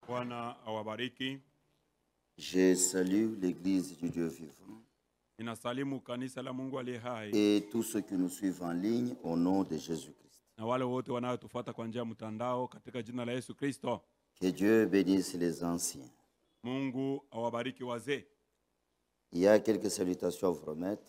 Bwana awabariki. Je salue l'église du Dieu vivant Ninasalimu kanisa la Mungu aliye hai et tous ceux qui nous suivent en ligne au nom de Jésus-Christ. na wale wote wanaotufuata kwa njia ya mtandao katika jina la Yesu Kristo. Que Dieu bénisse les anciens. Mungu awabariki wazee. Il y a quelques salutations à vous remettre.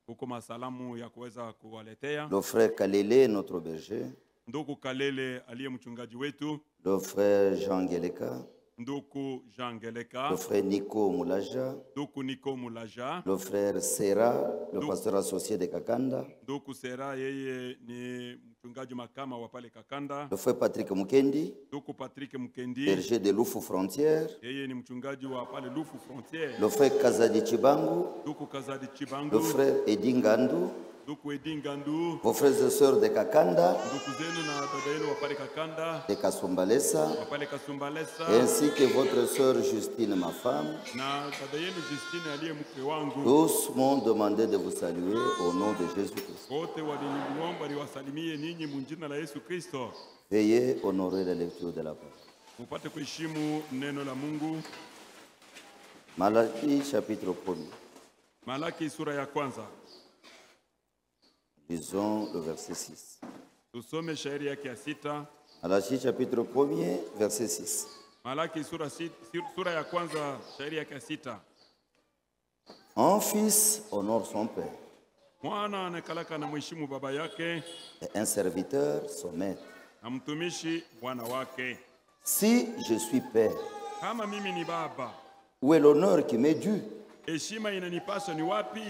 Huko masalamu ya kuweza kuwaletea. Le frère Kalele, notre berger. Ndugu Kalele aliye mchungaji wetu. Le frère Jean Geleka. Ndugu Jean Geleka. Le frère Nico Moulaja. Ndugu Nico Moulaja. Le frère Sera, le pasteur associé de Kakanda. Ndugu Sera, yeye ni mchungaji makama wa pale Kakanda. Le frère Patrick Mukendi. Ndugu Patrick Mukendi. Berger de Lufu Frontière. Yeye ni mchungaji wa pale Lufu Frontière. Le frère Kazadi Chibangu. Ndugu Kazadi Chibangu. Le frère Edingandu. Ndugu Edingandu. Vos frères et sœurs de Kakanda. Ndugu zenu na dada yenu wa pale Kakanda. De Kasumbalesa. Wa pale Kasumbalesa. Ainsi que votre sœur Justine, ma femme. Na dada yenu Justine aliye mke wangu. Tous m'ont demandé de vous saluer au nom de Jésus-Christ. Wote waliniomba niwasalimie ninyi mjina la Yesu Kristo. Veuillez honorer la lecture de la parole. Mupate kuheshimu neno la Mungu. Malaki chapitre 1er. Malaki sura ya kwanza. Lisons le verset 6. Tusome shairi yake ya 6. Malaki chapitre 1er, verset 6. Malaki sura ya kwanza shairi yake ya 6. Un fils honore son père. Mwana anakalaka na mheshimu baba yake. Et un serviteur son maître. Na mtumishi bwana wake. Si je suis père, Kama mimi ni baba, où est l'honneur qui m'est dû? heshima inanipasa ni wapi?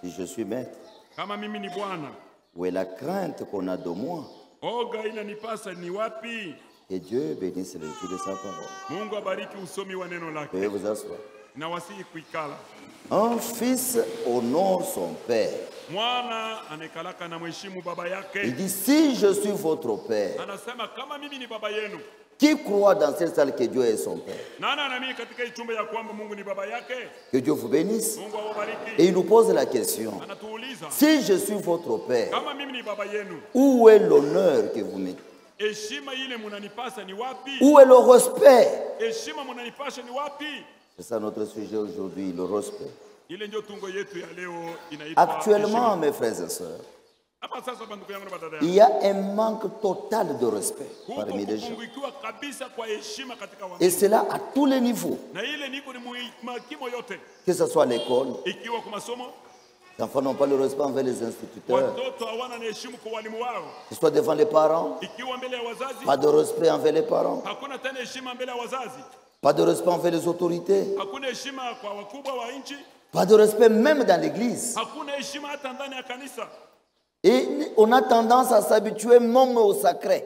Si je suis maître, Kama mimi ni bwana, où est la crainte qu'on a de moi? oga inanipasa ni wapi? Que Dieu bénisse le jour de sa parole. Mungu abariki usomi wa neno lake. Veuillez vous asseoir. Na wasihi kuikala. Un fils honore son père. Mwana anekalaka na mheshimu baba Il yake. dit, si je suis votre père, Anasema kama mimi ni baba yenu. qui croit dans cette salle que Dieu est son père? Nani anaamini katika hii chumba ya kwamba Mungu ni baba yake? Que Dieu vous bénisse. Mungu awabariki. Et il nous pose la question, Anatuuliza, si je suis votre père, kama mimi ni baba yenu, où est l'honneur que vous mettez? heshima ile munanipasa ni wapi? Où est le respect? Heshima munanipasha ni wapi? C'est ça notre sujet aujourd'hui, le respect. Ile ndio tungo yetu ya leo inaitwa Actuellement, heshima. mes frères et sœurs, Hapa sasa bandugu yangu na badada il yangu. y a un manque total de respect Huko parmi les gens. kupungukiwa kabisa kwa heshima katika Et watu. c'est là à tous les niveaux, Na ile niko ni makimo yote. que ce soit à l'école. Ikiwa kwa masomo, Les enfants n'ont pas le respect envers les instituteurs. watoto hawana na heshima kwa walimu wao. Que ce soit devant les parents, Ikiwa mbele ya wazazi, pas de respect envers les parents. hakuna tena heshima mbele ya wazazi. Pas de respect envers les autorités. Hakuna heshima kwa wakubwa wa nchi. Pas de respect même dans l'église. Hakuna heshima hata ndani ya kanisa. Et on a tendance à s'habituer même au sacré.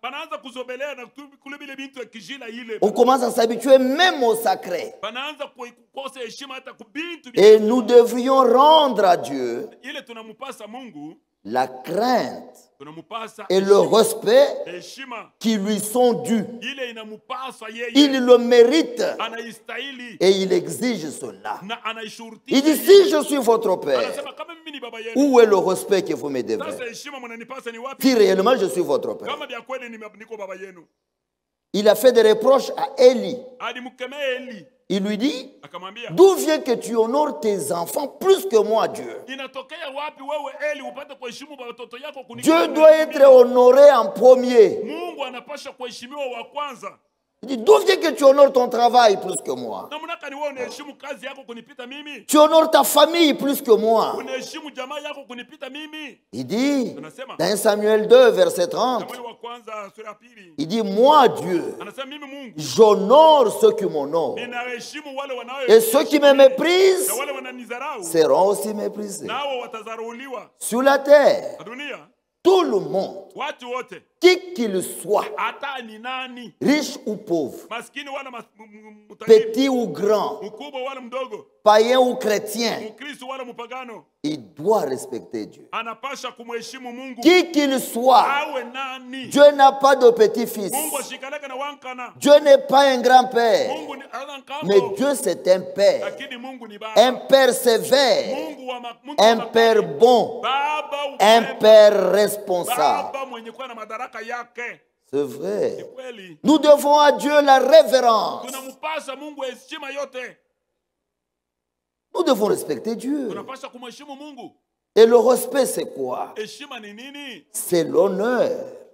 Banaanza kuzobelea na kule bile bintu ya kijila ile. On commence à s'habituer même au sacré. Banaanza kukosa heshima hata kubintu Et nous devrions rendre à Dieu ile tunamupasa Mungu, la crainte tunamupasa et le respect heshima qui lui sont dus. ile inamupasa yeye. Il le mérite Anaistahili et il exige cela. na anaishurutisha. Il dit, si je suis votre père, Anasema kama mimi ni baba yenu, où est le respect que vous me devez? sasa heshima mnanipasa ni wapi? Si réellement je suis votre père. Kama vya kweli niko baba yenu. Il a fait des reproches à Élie. Alimkemea Eli, Il lui dit, akamwambia, d'où vient que tu honores tes enfants plus que moi, Dieu? inatokea wapi wewe Eli upate kuheshimu watoto yako kuliko Dieu mimi? doit être honoré en premier. Mungu anapasha kuheshimiwa wa kwanza. Il dit, d'où vient que tu honores ton travail plus que moi? Na mnaka ni wewe unaheshimu kazi yako kunipita mimi? Tu honores ta famille plus que moi. Unaheshimu jamaa yako kunipita mimi? Il dit, Anasema, dans Samuel 2, verset 30, Samueli wa kwanza sura ya pili. il dit, moi, Dieu, Anasema mimi Mungu j'honore ceux qui m'honorent. ninaheshimu wale wanao Et ceux qui me méprisent na wale wananizarau seront aussi méprisés. nao watazarauliwa. Sur la terre, Dunia tout le monde, watu wote, qui qu'il soit, hata ni nani, riche ou pauvre, maskini wala mtajiri, petit ou grand, mkubwa wala mdogo, païen ou chrétien, Mkristo wala mpagano, il doit respecter Dieu. anapasha kumheshimu Mungu. Qui qu'il soit, Awe nani? Dieu n'a pas de petit-fils. Mungu ashikaleka na wankana. Dieu n'est pas un grand-père. Mungu ni ana Mais nkambo. Dieu, c'est un père. Lakini Mungu ni baba. Un père sévère. Mungu wa Mungu Un wa père bon. baba Un upendo. père responsable. Baba mwenye kuwa na madaraka yake. C'est Ni vrai. kweli. Nous devons à Dieu la révérence. Tunampasa Mungu heshima yote. Nous devons respecter Dieu. Tunapaswa kumheshimu Mungu. Et le respect, c'est quoi? Heshima ni nini? C'est l'honneur.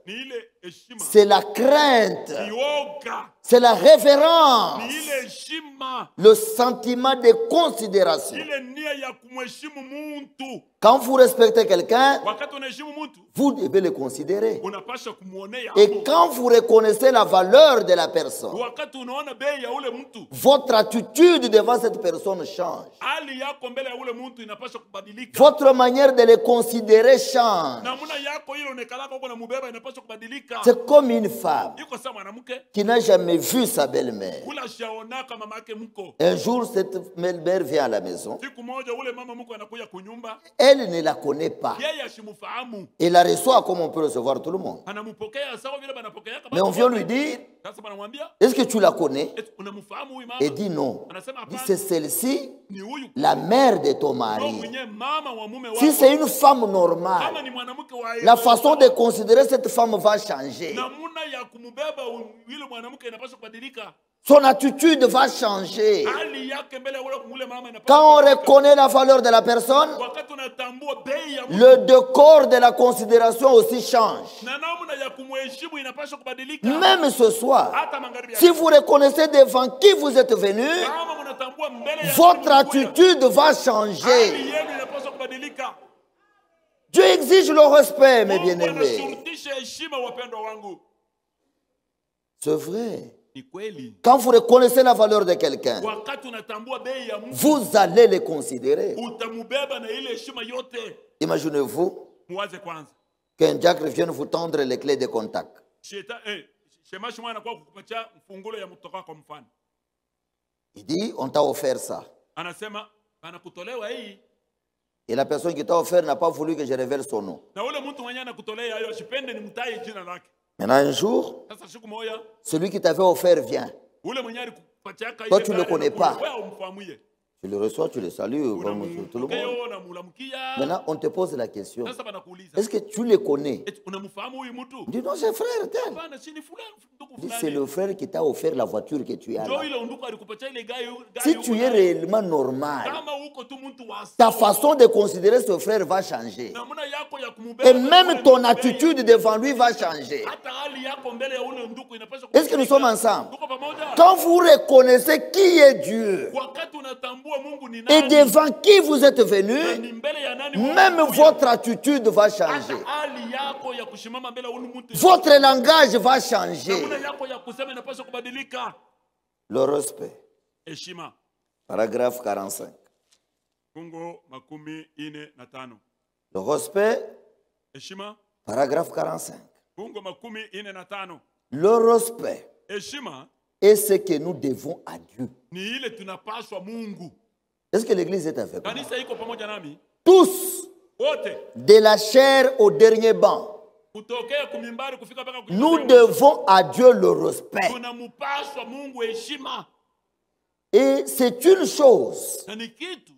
Ni ile heshima. C'est la crainte. Ni woga. C'est la révérence. Ni ile heshima. Le sentiment de considération. Ile nia ya kumheshimu mtu. Quand vous respectez quelqu'un, Wakati unaheshimu mtu, vous devez le considérer. unapaswa kumuonea Et hapo. quand vous reconnaissez la valeur de la personne, Wakati unaona bei ya ule mtu, votre attitude devant cette personne change. hali yako mbele ya ule mtu inapaswa kubadilika. Votre manière de le considérer change. Namna yako ile unekalaka uko na mubeba inapaswa kubadilika. C'est comme une femme Iko sawa mwanamke qui n'a jamais vu sa belle-mère. ula shaonaka mama yake mko. Un jour, cette belle-mère vient à la maison. Siku moja ule mama mko anakuja kunyumba, Elle ne la connaît pas. yeye ashimufahamu. Et la reçoit comme on peut recevoir tout le monde. Anamupokea sawa vile banapokea kama. Mais on vient lui dire, Sasa banamwambia, est-ce que tu la connais? unamfahamu huyu mama? Elle dit non. Anasema Il dit, hapana. c'est celle-ci, Ni huyu. la mère de ton Ndio mari. mwenye mama wa mume wako. Si c'est une femme Kama normale, ni mwanamke wa la façon de considérer cette femme va changer. namna ya kumbeba yule mwanamke inapaswa kubadilika. Son attitude va changer. Hali yake mbele ya ule mama inapaswa Quand on kubadilika. reconnaît la valeur de la personne, Wakati unatambua bei ya mtu le décor de la considération aussi change. na namna ya kumheshimu inapaswa kubadilika. Même ce soir, Hata magharibi. si vous reconnaissez devant qui vous êtes venu, Kama mnatambua mbele ya votre mtu mmoja, attitude va hali changer. yenu inapaswa kubadilika. Dieu exige le respect, mes Mungu bien-aimés. anashurutisha heshima, wapendwa wangu. C'est vrai. Ni kweli. Quand vous reconnaissez la valeur de quelqu'un, Wakati unatambua bei ya mtu, vous allez le considérer. utamubeba na ile heshima yote. Imaginez-vous Muwaze kwanza. qu'un diacre vienne vous tendre les clés de contact. Shemashi mwana kwa kukupatia mfungulo ya mtoka kwa mfano. Il dit, on t'a offert ça. Anasema anakutolewa hii Et la personne qui t'a offert n'a pas voulu que je révèle son nom. na ule mtu mwenye anakutolea hiyo asipende nimtaje jina lake. Maintenant, un jour, Sasa siku moja celui qui t'avait offert vient. ule mwenye alikupatia ile Toi, tu le connais pas. wewe umfahamuye. Tu le reçois, tu le salues comme tout le monde. Unamkeo na mulamkia. Maintenant, on te pose la question. Sasa banakuuliza. Est-ce que tu le connais? Unamfahamu huyu mtu? Il dit, non, c'est frère tel. Hapana, si ni fulani ndugu Il dit, c'est fulani. le frère qui t'a offert la voiture que tu as Ndio là. ile ndugu alikupatia ile gari Si tu es réellement normal, kama uko tu mtu wa ta façon de considérer ce frère va changer. namna yako ya kumbeba. Et même ton attitude devant lui va changer. Hata hali yako mbele ya ule ndugu inapaswa. Est-ce que nous sommes ensemble? Tuko pamoja? Quand vous reconnaissez qui est Dieu Wakati unatambua Mungu ni et nani devant qui vous êtes na venu, ni mbele ya nani, même votre attitude va changer. hata hali yako ya kusimama mbele ya ule mtu, Votre langage va changer. namna yako ya kusema inapaswa kubadilika. Le respect. Heshima. Paragraphe 45. Fungu 45. Le respect. Heshima. Paragraphe 45. Fungu 45. Le respect Heshima est ce que nous devons à Dieu. ni ile tunapaswa Mungu. Est-ce que l'église est avec moi? Kanisa iko pamoja nami Tous, wote, de la chair au dernier banc, kutokea kumimbari kufika mpaka nous devons à Dieu le respect. tunamupaswa Mungu heshima. Et c'est une chose Na ni kitu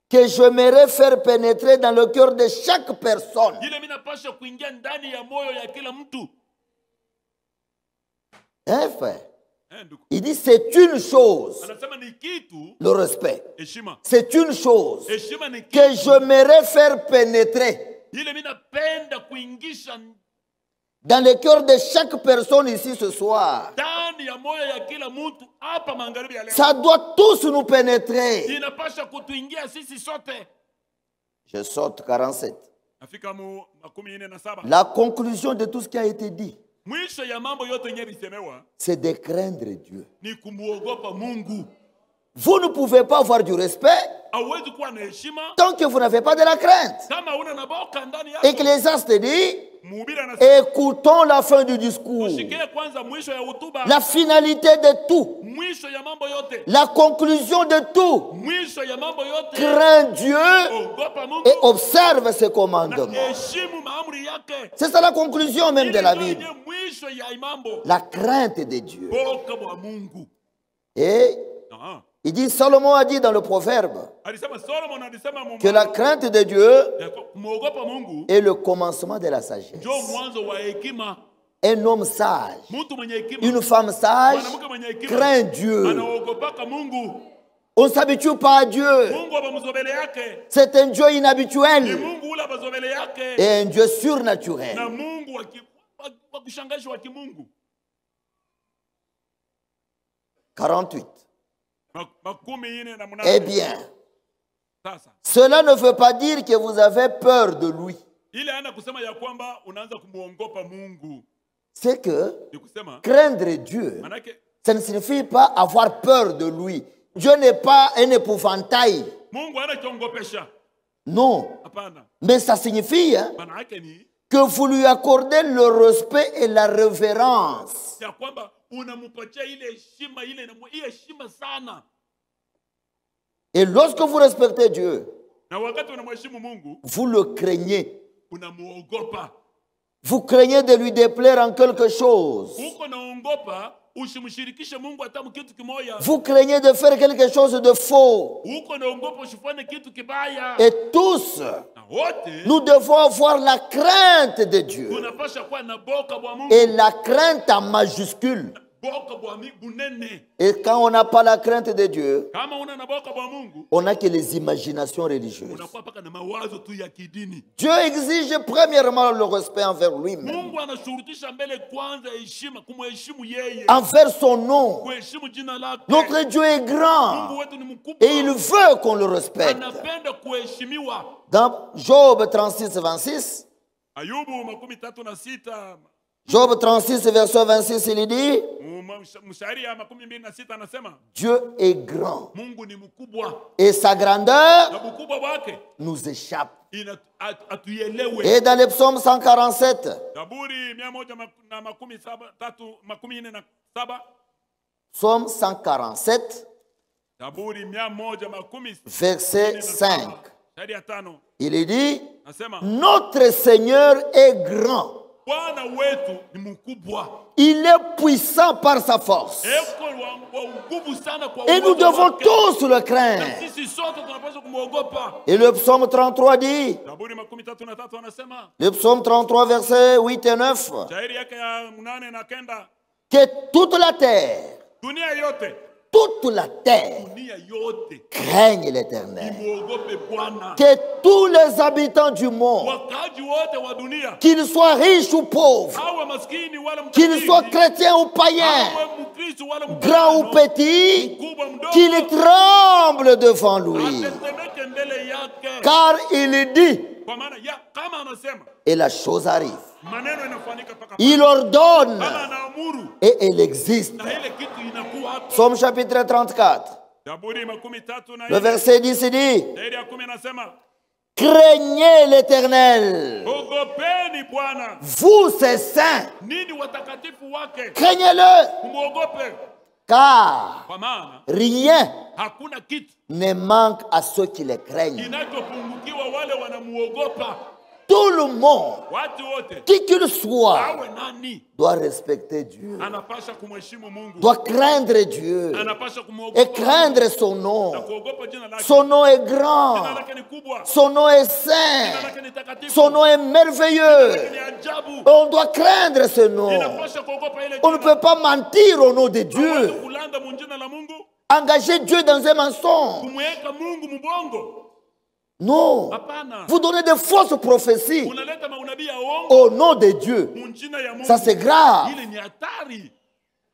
que j'aimerais faire pénétrer dans le cœur de chaque personne. ile mimi napaswa kuingia ndani ya moyo ya kila mtu. Hein, frère? Ndugu. Il dit c'est une chose, Anasema ni kitu le respect. heshima. C'est une chose Heshima ni que kitu j'aimerais faire pénétrer ile mimi napenda kuingisha dans le cœur de chaque personne ici ce soir. ndani ya moyo ya kila mtu hapa magharibi ya leo. Ça doit tous nous pénétrer. Inapaswa kutuingia sisi sote. Je saute 47. Nafika mu 47. La conclusion de tout ce qui a été dit, Mwisho ya mambo yote yenye bisemewa c'est de craindre Dieu. ni kumuogopa Mungu. Vous ne pouvez pas avoir du respect Hauwezi kuwa na heshima tant que vous n'avez pas de la crainte. kama una naboka ndani yako. Ecclésiaste dit, Mhubiri anasema écoutons la fin du discours, ushikie kwanza mwisho ya hotuba, la finalité de tout, mwisho ya mambo yote, la conclusion de tout. mwisho ya mambo yote. Crains Dieu Ogopa Mungu et observe ses na commandements. heshimu maamri yake. C'est ça la conclusion même de la Ile Bible. ndio mwisho ya mambo. La crainte de Dieu. Boka bwa Mungu. Et Ah. il dit, Salomon a dit dans le proverbe Alisema Solomon alisema que la crainte de Dieu kumuogopa Mungu est le commencement de la sagesse. ndio mwanzo wa hekima. Un homme sage, Mtu mwenye hekima, une femme sage mwanamke mwenye hekima craint Dieu. anaogopaka Mungu. On ne s'habitue pas à Dieu. Mungu abamzobele yake. C'est un Dieu Ni inhabituel Mungu ule abazobele yake. et un Dieu surnaturel. Na Mungu wa kushangaza wa kimungu. 48. Makumi ine na munane. Eh bien, Sasa cela ne veut pas dire que vous avez peur de lui. ile ana kusema ya kwamba unaanza kumuogopa Mungu. C'est que Ni kusema craindre Dieu, manake ça ne signifie pas avoir peur de lui. Dieu n'est pas un épouvantail. Mungu hana kiongopesha. Non. Hapana. Mais ça signifie Maana yake ni que vous lui accordez le respect et la révérence. ya kwamba unampatia ile heshima ile heshima sana. Et lorsque vous respectez Dieu, Na wakati unamheshimu Mungu, vous le craignez. unamuogopa. Vous craignez de lui déplaire en quelque chose. Uko naogopa usimshirikishe Mungu hata kitu kimoja. Vous craignez de faire quelque chose de faux. Uko naogopa usifanye kitu kibaya. Et tous, Na wote nous devons avoir la crainte de Dieu. tunapasha kuwa na boka bwa Mungu. Et la crainte en majuscule. Boka bwa bunene. Et quand on n'a pas la crainte de Dieu, Kama una na boka bwa Mungu, on n'a que les imaginations religieuses. unakuwa paka na mawazo tu ya kidini. Dieu exige premièrement le respect envers lui-même, Mungu anashurutisha mbele kwanza heshima, kumheshimu yeye, envers son nom. kuheshimu jina lake. Notre Dieu est grand Mungu wetu ni mkubwa. et il veut qu'on le respecte. Anapenda kuheshimiwa. Dans Job 36, 26, Ayubu 36 Job 36, verset 26, il dit, mstari ya 26 anasema Dieu est grand Mungu ni mkubwa et sa grandeur na ukubwa wake nous échappe. atuelewe. Et dans le psaume 147, Zaburi 147 psaume 147, Zaburi 147 verset 5, mstari ya 5 il dit, anasema notre Seigneur est grand. Bwana wetu ni mkubwa. Il est puissant par sa force. Eko wa nguvu sana kwa Et nous uwezo devons wake. tous le Na craindre. sisi sote tunapaswa kumwogopa. Et le psaume 33 dit, Zaburi 33 anasema le psaume 33, versets 8 et 9, shairi yake ya 8 na 9, que toute la terre dunia yote craigne l'Éternel. imuogope Bwana. Que tous les habitants du monde, Wakaji wote wa dunia, qu'ils soient riches ou pauvres, awe maskini wala qu'ils mtajiri, soient chrétiens ou païens, awe Mkristo wala grands ou mpagano, petits, mkubwa mdogo, qu'ils tremblent devant lui. atetemeke mbele yake. Car il dit, Kwa maana kama anasema et la chose arrive. maneno inafanyika paka Il ordonne kama anaamuru et elle existe. na ile kitu inakuwa hapo. Psaume chapitre 34, Zaburi 33 le verset 10 dit, shairi ya 10 anasema craignez l'Éternel, ogopeni Bwana, vous ses saints, nini watakatifu wake, craignez-le, kumwogope, car kwa maana rien hakuna kitu ne manque à ceux qui les craignent. kinachopungukiwa wale wanamuogopa. Tout le monde, Watu wote qui qu'il soit, awe nani doit respecter Dieu, anapasha kumheshimu Mungu, doit craindre Dieu anapasha et kumwogopa craindre son nom. na kuogopa jina lake. Son nom est Jina grand, lake ni kubwa, son nom est jina saint, lake ni takatifu, son nom est merveilleux. ni ajabu. On doit craindre ce nom. Inapasha kuogopa ile On ne jina. peut pas mentir au nom de Hawezi Dieu. kulanda munjina la Mungu, Engager Dieu dans un mensonge. kumweka Mungu mbongo. Non. Hapana. Vous donnez de fausses prophéties Unaleta maunabii ya uongo au nom de Dieu. munjina ya Mungu. Ça c'est grave. Ile ni hatari.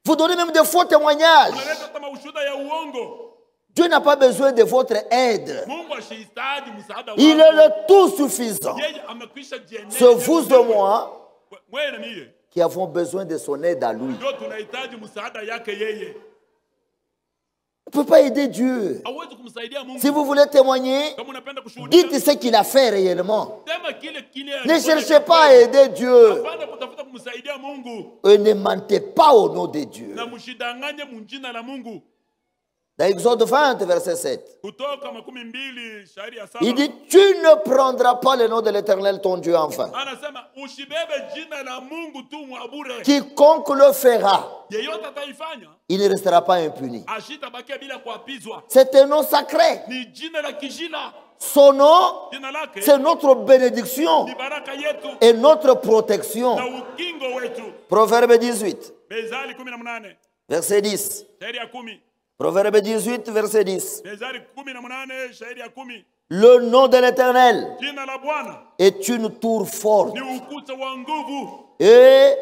Vous donnez même de faux témoignages. Unaleta kama ushuhuda ya uongo. Dieu n'a pas besoin de votre aide. Mungu ashihitaji msaada wako. Il est le tout suffisant. Yeye amekwisha jieneza. C'est vous et moi Wewe na mie qui avons besoin de son aide à lui. ndio tunahitaji msaada yake yeye. On ne peut pas aider Dieu. Hawezi kumsaidia Mungu. Si vous voulez témoigner, Kama unapenda kushuhudia, dites ce qu'il a fait réellement. sema kile Ne cherchez pas à aider Dieu Hapana kutafuta kumsaidia Mungu. et ne mentez pas au nom de Dieu. Na mshidanganye munjina la Mungu. Dans Exode 20, verset 7, Kutoka 12 shairi ya 7. il dit, tu ne prendras pas le nom de l'Éternel ton Dieu en vain. Anasema usibebe jina la Mungu tu mwabure. Quiconque le fera, Yeyote ataifanya il ne restera pas impuni. ashitabakia bila kuapizwa. C'est un nom sacré. Ni jina la kijina. Son nom, jina lake c'est notre bénédiction ni baraka yetu et notre protection. na ukingo wetu. Proverbe 18, Mezali 18 verset 10. shairi ya 10. Proverbe 18, verset 10. Mezali 18 shairi ya 10. Le nom de l'Éternel Jina la Bwana est une tour forte. ni ukuta wa nguvu. Et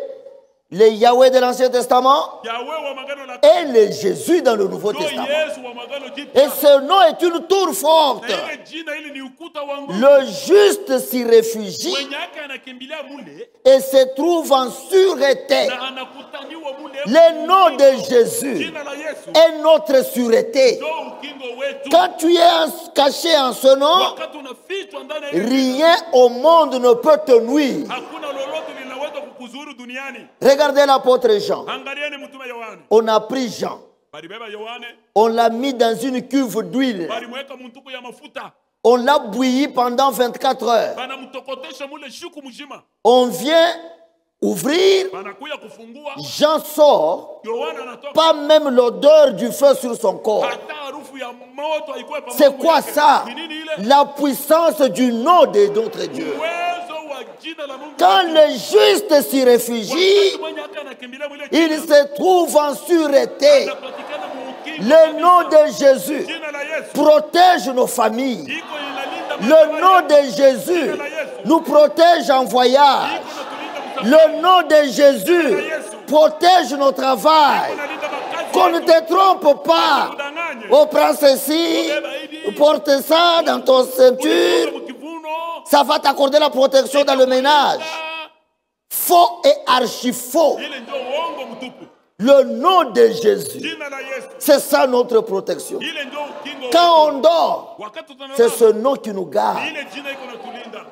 le Yahweh de l'Ancien Testament Yahweh wa magano la et le Jésus dans le Nouveau Ndio Testament. Yesu wa magano Et jipya. ce nom est une tour forte. Na ile jina hili ni ukuta wa nguvu. Le juste s'y réfugie Mwenye yake anakimbilia mule et se trouve en sûreté. na anakutaniwa mule. Le nom de Jésus Jina la Yesu est notre sûreté. ndio ukingo wetu. Quand tu es caché en ce nom, Wakati unafichwa ndani ya ile rien au monde ne peut te nuire. hakuna lolote linaweza kukuzuru duniani. Regardez l'apôtre Jean. Angalieni mtume Yohane. On a pris Jean. Balibeba Yohane, On l'a mis dans une cuve d'huile. balimweka mtuku ya mafuta. On l'a bouilli pendant 24 heures. Banamtokotesha mule siku mzima. On vient ouvrir. Banakuya kufungua. Jean sort. Yohane anatoka. Pas même l'odeur du feu sur son corps. Hata harufu ya moto haikuwa pamoja. C'est quoi ça? Ni nini ile? La puissance du nom de notre Dieu. Uwezo wa jina la Mungu. Quand le juste s'y réfugie, Wakati mwenye yake anakimbilia mule il jina, se trouve en sûreté. anapatikana muukingo Le nom kabisa. de Jésus Jina la Yesu protège nos familles. iko inalinda Le nom de Jésus nous protège en voyage. iko inatulinda Le nom de Jésus protège nos travail. inalinda makazi. Qu'on ne te trompe pas. Kudanganye. On prend ceci, porte ça dans ton ceinture. Mkivuno. Ça va t'accorder la protection dans le ménage. Faux et archi faux. Ile ndio uongo mtupu. Le nom de Jésus, Jina la Yesu. c'est ça notre protection. Ile ndio ukingo. Quand on dort, Wakati c'est tunalala. ce nom qui nous garde. Ile jina iko natulinda.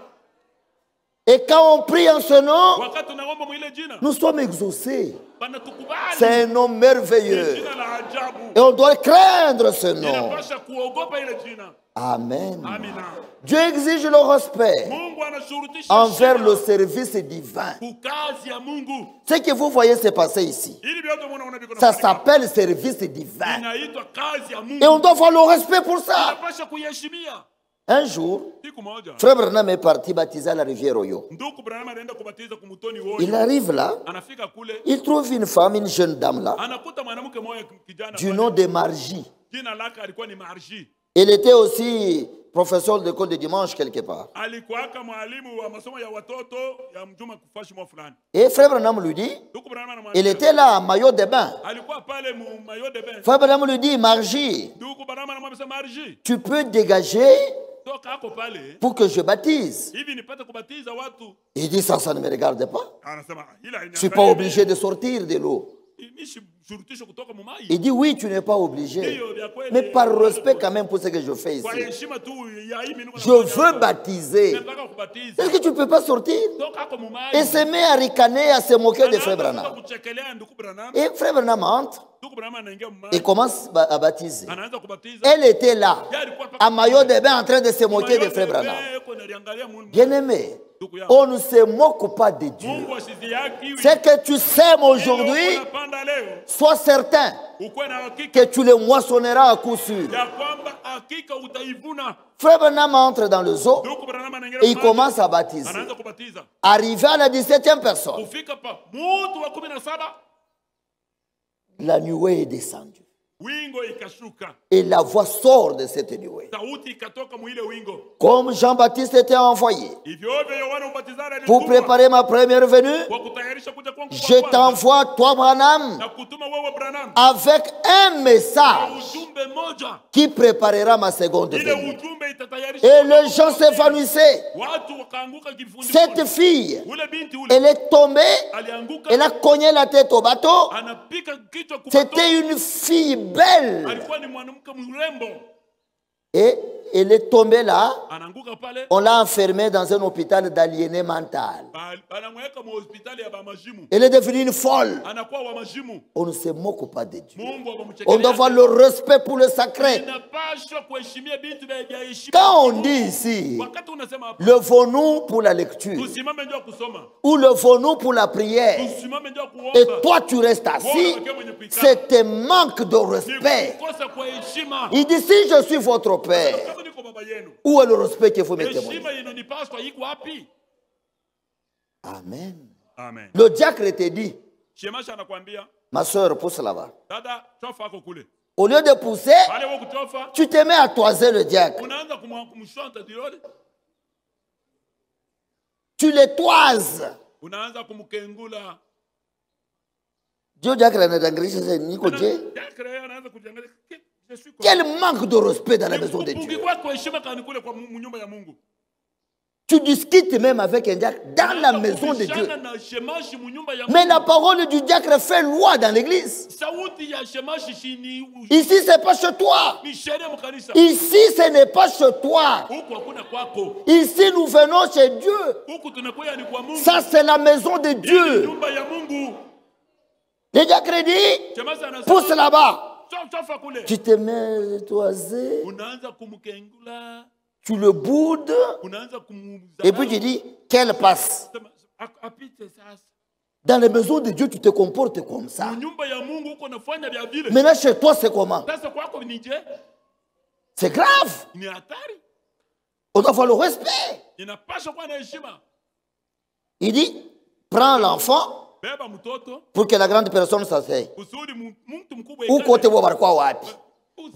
Et quand on prie en ce nom, Wakati tunaomba mwile jina. nous sommes exaucés. Banatukubali. C'est un nom merveilleux. Jina la ajabu. Et on doit craindre ce nom. Inapasha kuogopa ile jina. Amen. Amina. Dieu exige le respect Mungu anashurutisha envers heshima le service divin. kukazi ya Mungu. Ce que vous voyez se passer ici, Ili vyote mwana biko ça nafanyika. s'appelle service divin. Inaitwa kazi ya Et on Mungu. doit avoir le respect pour ça. Inapasha kuiheshimia. Un jour, Siku moja Frère Branham est parti baptiser à la rivière Oyo. ndugu Branham anaenda kubatiza kumutoni Woyo. Il arrive là, Anafika kule, il trouve une femme, une jeune dame là, anakuta mwanamke mmoja kijana du pale. nom de Margie. Jina lake alikuwa ni Marji. Elle était aussi professeure d'école de dimanche quelque part. Alikuwaka mwalimu wa masomo ya watoto ya mjuma kufashi mwa fulani. Et Frère Branham lui dit, Ndugu Branham elle anamwambia, était là en maillot de bain. alikuwa pale mu maillot de bain. Frère Branham lui dit, Margie, Ndugu Branham anamwambia Marji, tu peux dégager toka hapo pale pour que je baptise. hivi nipate kubatiza watu. Il dit, ça ne me regarde pas. Anasema ila Je ne suis pas obligé de sortir de l'eau. nishurutisho kutoka mu maji. Il dit, oui, tu n'es pas obligé. Ndiyo, vya kweli. Mais par respect quand même pour ce que je fais Kwa ici. heshima tu ya hii mimi Je veux baptiser. nataka kubatiza. Est-ce que tu ne peux pas sortir? Toka hapo mu Et maji. se met à ricaner, à se moquer de Frère Anaanza Branham. kuchekelea ndugu Branham. Et Frère Branham entre Ndugu Branham anaingia mu et maji. commence à baptiser. Anaanza kubatiza. Elle était là, Yeye alikuwa paka à maillot de bain, en train de se moquer de Frère Branham. Bien-aimé, on ne se moque pas de Dieu. Mungu asiziaki. Ce que tu sèmes aujourd'hui, Unapanda leo. sois certain Ukuwe na hakika que tu le moissonneras à coup sûr. ya kwamba hakika utaivuna. Frère Branham entre dans le zoo Ndugu Branham anaingia et il mu maji. commence à baptiser. Anaanza kubatiza. Arrivé à la 17e personne, Kufika pa mtu wa 17 la nuée est descendue. wingo ikashuka. Et la voix sort de cette nuée. Sauti ikatoka mu ile wingo. Comme Jean-Baptiste était envoyé Hivyo hivyo Yohana Mbatizaji pour alitumwa préparer ma première venue, kwa kutayarisha kuja kwangu kwa je kwanza. t'envoie, toi, Branham, Na kutuma wewe Branham avec un na message ujumbe moja. qui préparera ma seconde Ile venue. ujumbe itatayarisha. Et les gens s'évanouissaient. Watu wakaanguka kifundishoni. Cette fille, Ule binti ule elle est tombée, alianguka, elle a cogné la tête au bateau. anapika kichwa kwa C'était une fille belle. alikuwa ni mwanamke mrembo. Et elle est tombée là. Anaanguka pale, On l'a enfermée dans un hôpital d'aliéné mental. anamweka mu hospitali ya bamajimu. Elle est devenue une folle. Anakuwa wa majimu. On ne se moque pas de Dieu. Mungu On doit akamchekelea. avoir le respect pour le sacré. Inapaswa kuheshimia binti vya heshima. Quand on dit ici, Wakati unasema hapa, levons-nous pour la lecture tusimame ndio kusoma. ou levons-nous pour la prière, Tusimame ndio et kuomba. toi tu restes assis, c'est un manque de Ni respect. kukosa kwa heshima. Il dit, si je suis votre père, Kama niko baba Où est le respect qu'il faut me témoigner? Heshima inanipaswa iko wapi? Amen. Amen. Le diacre te dit, Shemasi anakuambia, ma soeur, pousse là-bas. dada, chofa ako kule. Au lieu de pousser, Pale wewe kuchofa, tu te mets à toiser le diacre. unaanza kumshonta diode. Tu le toises. Unaanza kumkengula. Dieu diacre n'est Nico Dieu. Quel manque de respect dans la maison de Dieu. Tu discutes même avec un diacre dans la maison de Dieu. Mais la parole du diacre fait loi dans l'église. Ici, ce n'est pas chez toi. Ici, ce n'est pas chez toi. Ici, nous venons chez Dieu. Ça, c'est la maison de Dieu. Le diacre dit, pousse là-bas. Tu te mets à toiser. Tu le boudes. Et puis tu dis, qu'elle passe. Dans les maisons de Dieu, tu te comportes comme ça. Maintenant, chez toi, c'est comment? C'est grave. On doit avoir le respect. Il dit, prends l'enfant pour que la grande personne s'asseye. Ou côté wapi.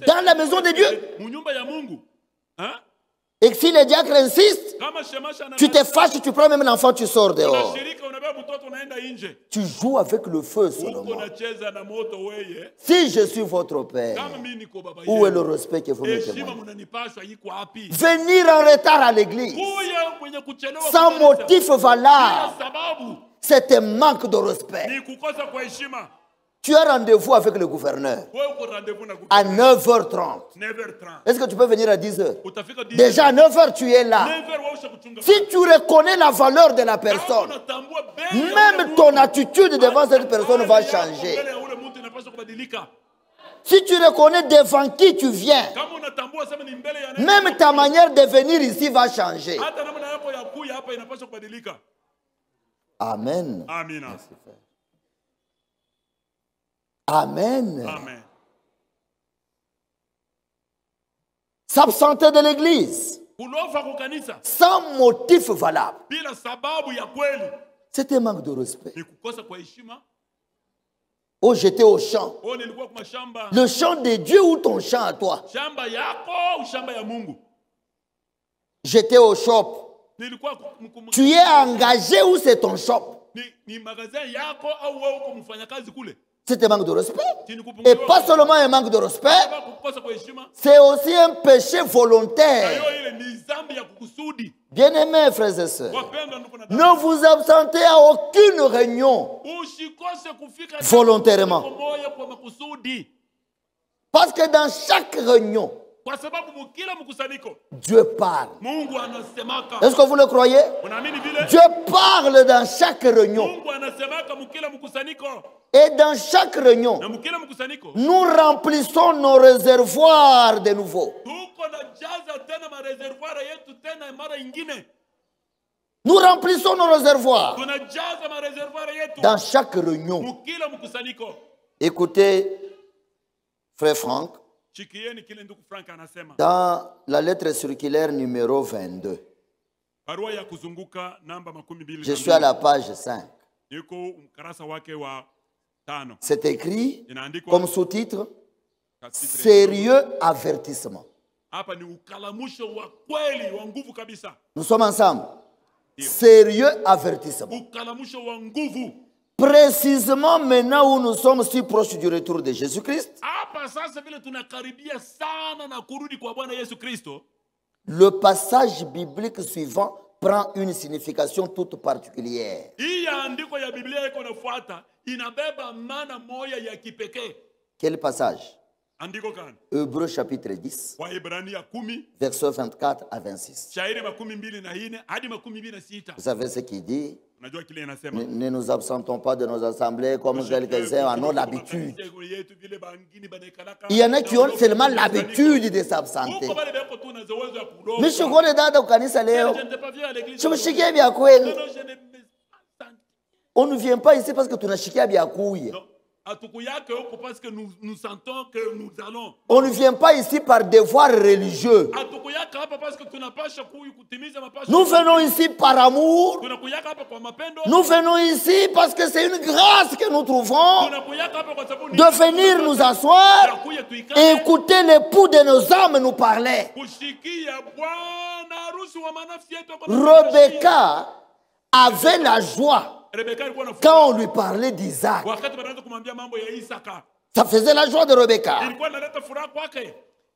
Dans la maison de Dieu. Et si le diacre insiste, tu te fâches, tu prends même l'enfant, tu sors dehors. Tu joues avec le feu seulement. Si je suis votre père, où est le respect que vous me témoignez? Venir en retard à l'église, sans motif valable, c'est un manque de respect. Tu as rendez-vous avec le gouverneur à 9h30. Est-ce que tu peux venir à 10h? Déjà à 9h, tu es là. Si tu reconnais la valeur de la personne, même ton attitude devant cette personne va changer. Si tu reconnais devant qui tu viens, même ta manière de venir ici va changer. Amen. Merci, frère. Amen. Amen. S'absenter de l'église sans motif valable, c'est un manque de respect. Oh, j'étais au champ. Le champ de Dieu ou ton champ à toi? J'étais au shop. Tu es engagé ou c'est ton shop? C'est un manque de respect. Et pas seulement un manque de respect, c'est aussi un péché volontaire. Bien-aimés frères et sœurs, ne vous absentez à aucune réunion volontairement. Parce que dans chaque réunion, Dieu parle. Est-ce que vous le croyez? Dieu parle dans chaque réunion. Et dans chaque réunion, nous remplissons nos réservoirs de nouveau. Nous remplissons nos réservoirs dans chaque réunion. Écoutez, frère Franck, dans la lettre circulaire numéro 22, je suis à la page 5. C'est écrit comme sous-titre « Sérieux avertissement ». Nous sommes ensemble. Sérieux avertissement. Précisément maintenant où nous sommes si proches du retour de Jésus-Christ, le passage biblique suivant prend une signification toute particulière. Quel passage? Hébreux chapitre 10, versets 24 à 26. Vous savez ce qu'il dit? Ne nous absentons pas de nos assemblées comme quelques-uns en ont l'habitude. Il y en a qui ont seulement l'habitude de s'absenter. Mais je connais dada ukanisa leo. Tumeshikia bya kweli. On ne vient pas ici parce que tunashikia bya kuya. parce que nous sentons que nous allons. On ne vient pas ici par devoir religieux. Nous venons ici par amour. Nous venons ici parce que c'est une grâce que nous trouvons de venir nous asseoir et écouter l'époux de nos âmes nous parler. Rebecca avait la joie quand on lui parlait d'Isaac. Ça faisait la joie de Rebecca.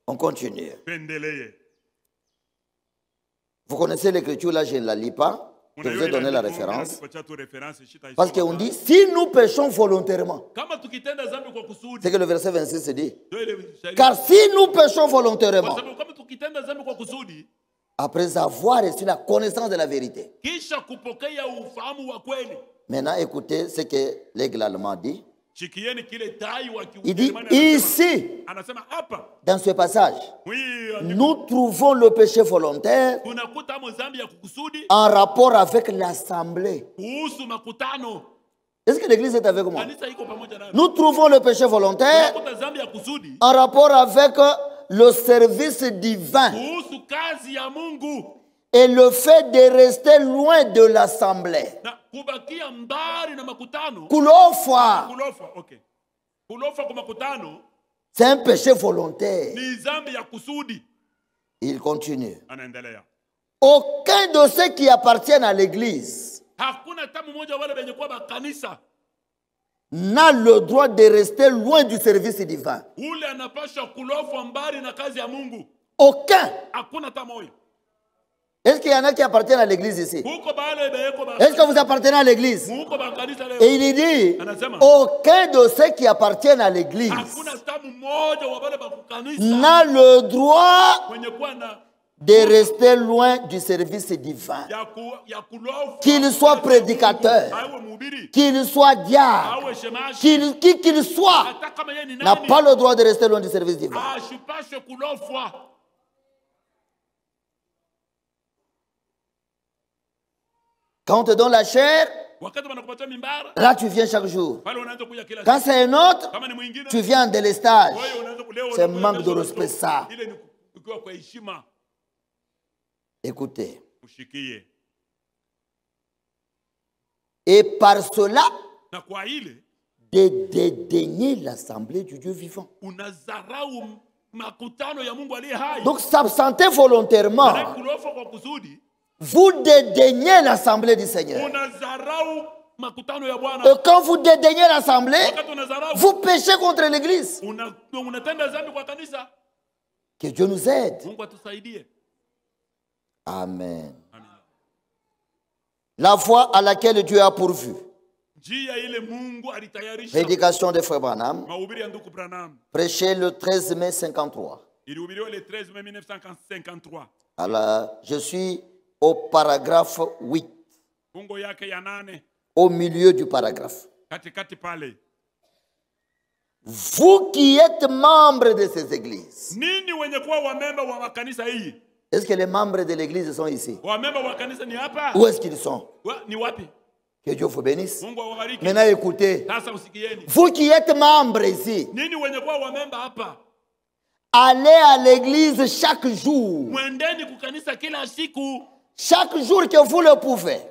On continue. Vous connaissez l'écriture, là je ne la lis pas. Je vous ai donné la référence. Parce qu'on dit, si nous péchons volontairement, c'est que le verset 26 se dit. Car si nous péchons volontairement, après avoir reçu la connaissance de la vérité. Maintenant, écoutez ce que l'aigle allemand dit. Il dit ici, dans ce passage, nous trouvons le péché volontaire en rapport avec l'assemblée. Est-ce que l'église est avec moi? Nous trouvons le péché volontaire en rapport avec le service divin et le fait de rester loin de l'assemblée. Kulofa. C'est un péché volontaire. Il continue. Aucun de ceux qui appartiennent à l'église n'a le droit de rester loin du service divin. Aucun. Est-ce qu'il y en a qui appartiennent à l'église ici? Est-ce que vous appartenez à l'église? Et il dit, aucun de ceux qui appartiennent à l'église n'a le droit de rester loin du service divin. Qu'il soit prédicateur, qu'il soit diable, qui qu'il soit, n'a pas le droit de rester loin du service divin. Quand on te donne la chair, là tu viens chaque jour. Quand c'est un autre, tu viens en délestage. C'est un manque de respect ça. Écoutez. Et par cela, de dédaigner l'assemblée du Dieu vivant. Donc s'absenter volontairement, vous dédaignez l'assemblée du Seigneur. Et quand vous dédaignez l'assemblée, vous péchez contre l'église. Que Dieu nous aide. Amen. La foi à laquelle Dieu a pourvu. Prédication de Frère Branham. Prêché le 13 mai 53. Alors, je suis au paragraphe 8. Au milieu du paragraphe. Vous qui êtes membres de ces églises. Est-ce que les membres de l'église sont ici? Où est-ce qu'ils sont? Que Dieu vous bénisse. Maintenant écoutez. Vous qui êtes membres ici. Allez à l'église chaque jour. Chaque jour que vous le pouvez.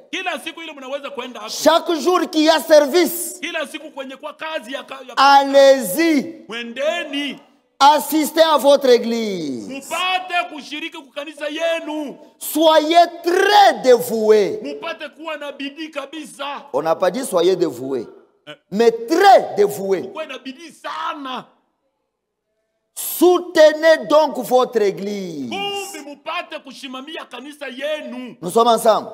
Chaque jour qu'il y a service. Allez-y. Assistez à votre église. Soyez très dévoués. On n'a pas dit soyez dévoués, mais très dévoués. Soutenez donc votre église. Nous sommes ensemble.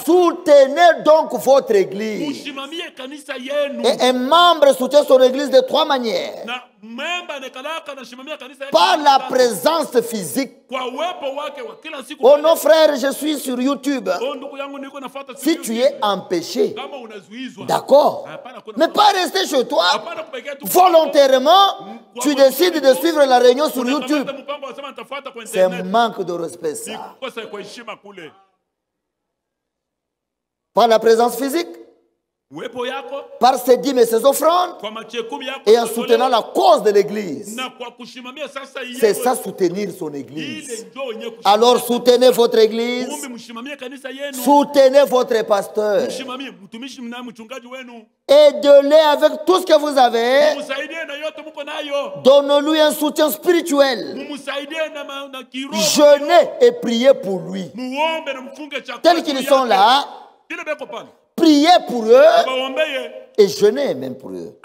Soutenez donc votre église. Et un membre soutient son église de trois manières. Par la présence physique. Oh non frère, je suis sur YouTube. Si tu es empêché, d'accord, mais pas rester chez toi. Volontairement, tu décides de suivre la réunion sur YouTube. C'est un manque de respect ça. Par la présence physique. par ses dîmes et ses offrandes, et en soutenant la cause de l'église. C'est ça, soutenir son église. Alors soutenez votre église, soutenez votre pasteur, aidez-les avec tout ce que vous avez, donnez-lui un soutien spirituel, jeûnez et priez pour lui. Tels qu'ils sont là, priez pour eux et jeûnez même pour eux.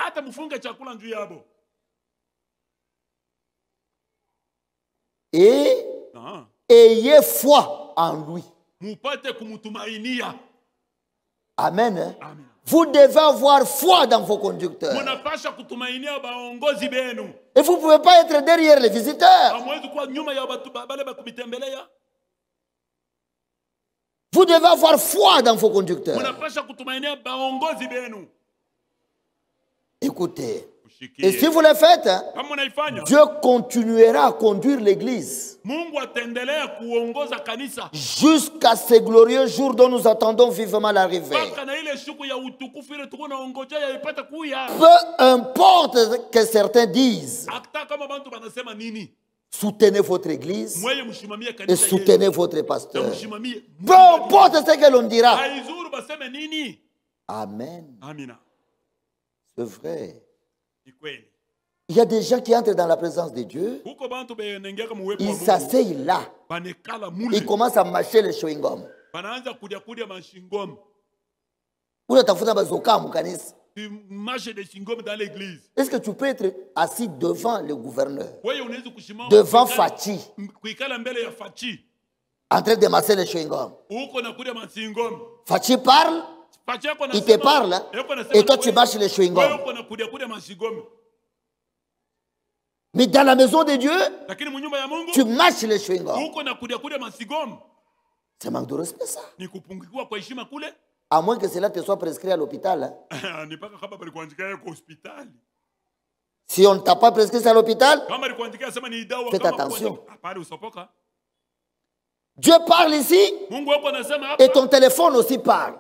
Et ayez foi en lui. Amen. Hein? Vous devez avoir foi dans vos conducteurs. Et vous ne pouvez pas être derrière les visiteurs. Vous devez avoir foi dans vos conducteurs. Écoutez, et si vous le faites, Dieu continuera à conduire l'église jusqu'à ces glorieux jours dont nous attendons vivement l'arrivée. Peu importe ce que certains disent, soutenez votre église et soutenez votre pasteur. Peu importe ce que l'on dira. Amen. C'est vrai. Il y a des gens qui entrent dans la présence de Dieu. Ils s'asseyent là. Ils commencent à mâcher les chewing-gums. Est-ce que tu peux être assis devant le gouverneur, devant Fachi, en train de masser les chewing-gums? Fachi parle, il te parle, et toi tu mâches les chewing-gums. Mais dans la maison de Dieu, tu mâches les chewing-gums. C'est un manque de respect, ça. À moins que cela te soit prescrit à l'hôpital. Hein. Si on ne t'a pas prescrit ça à l'hôpital, faites attention. Dieu parle ici et ton téléphone aussi parle.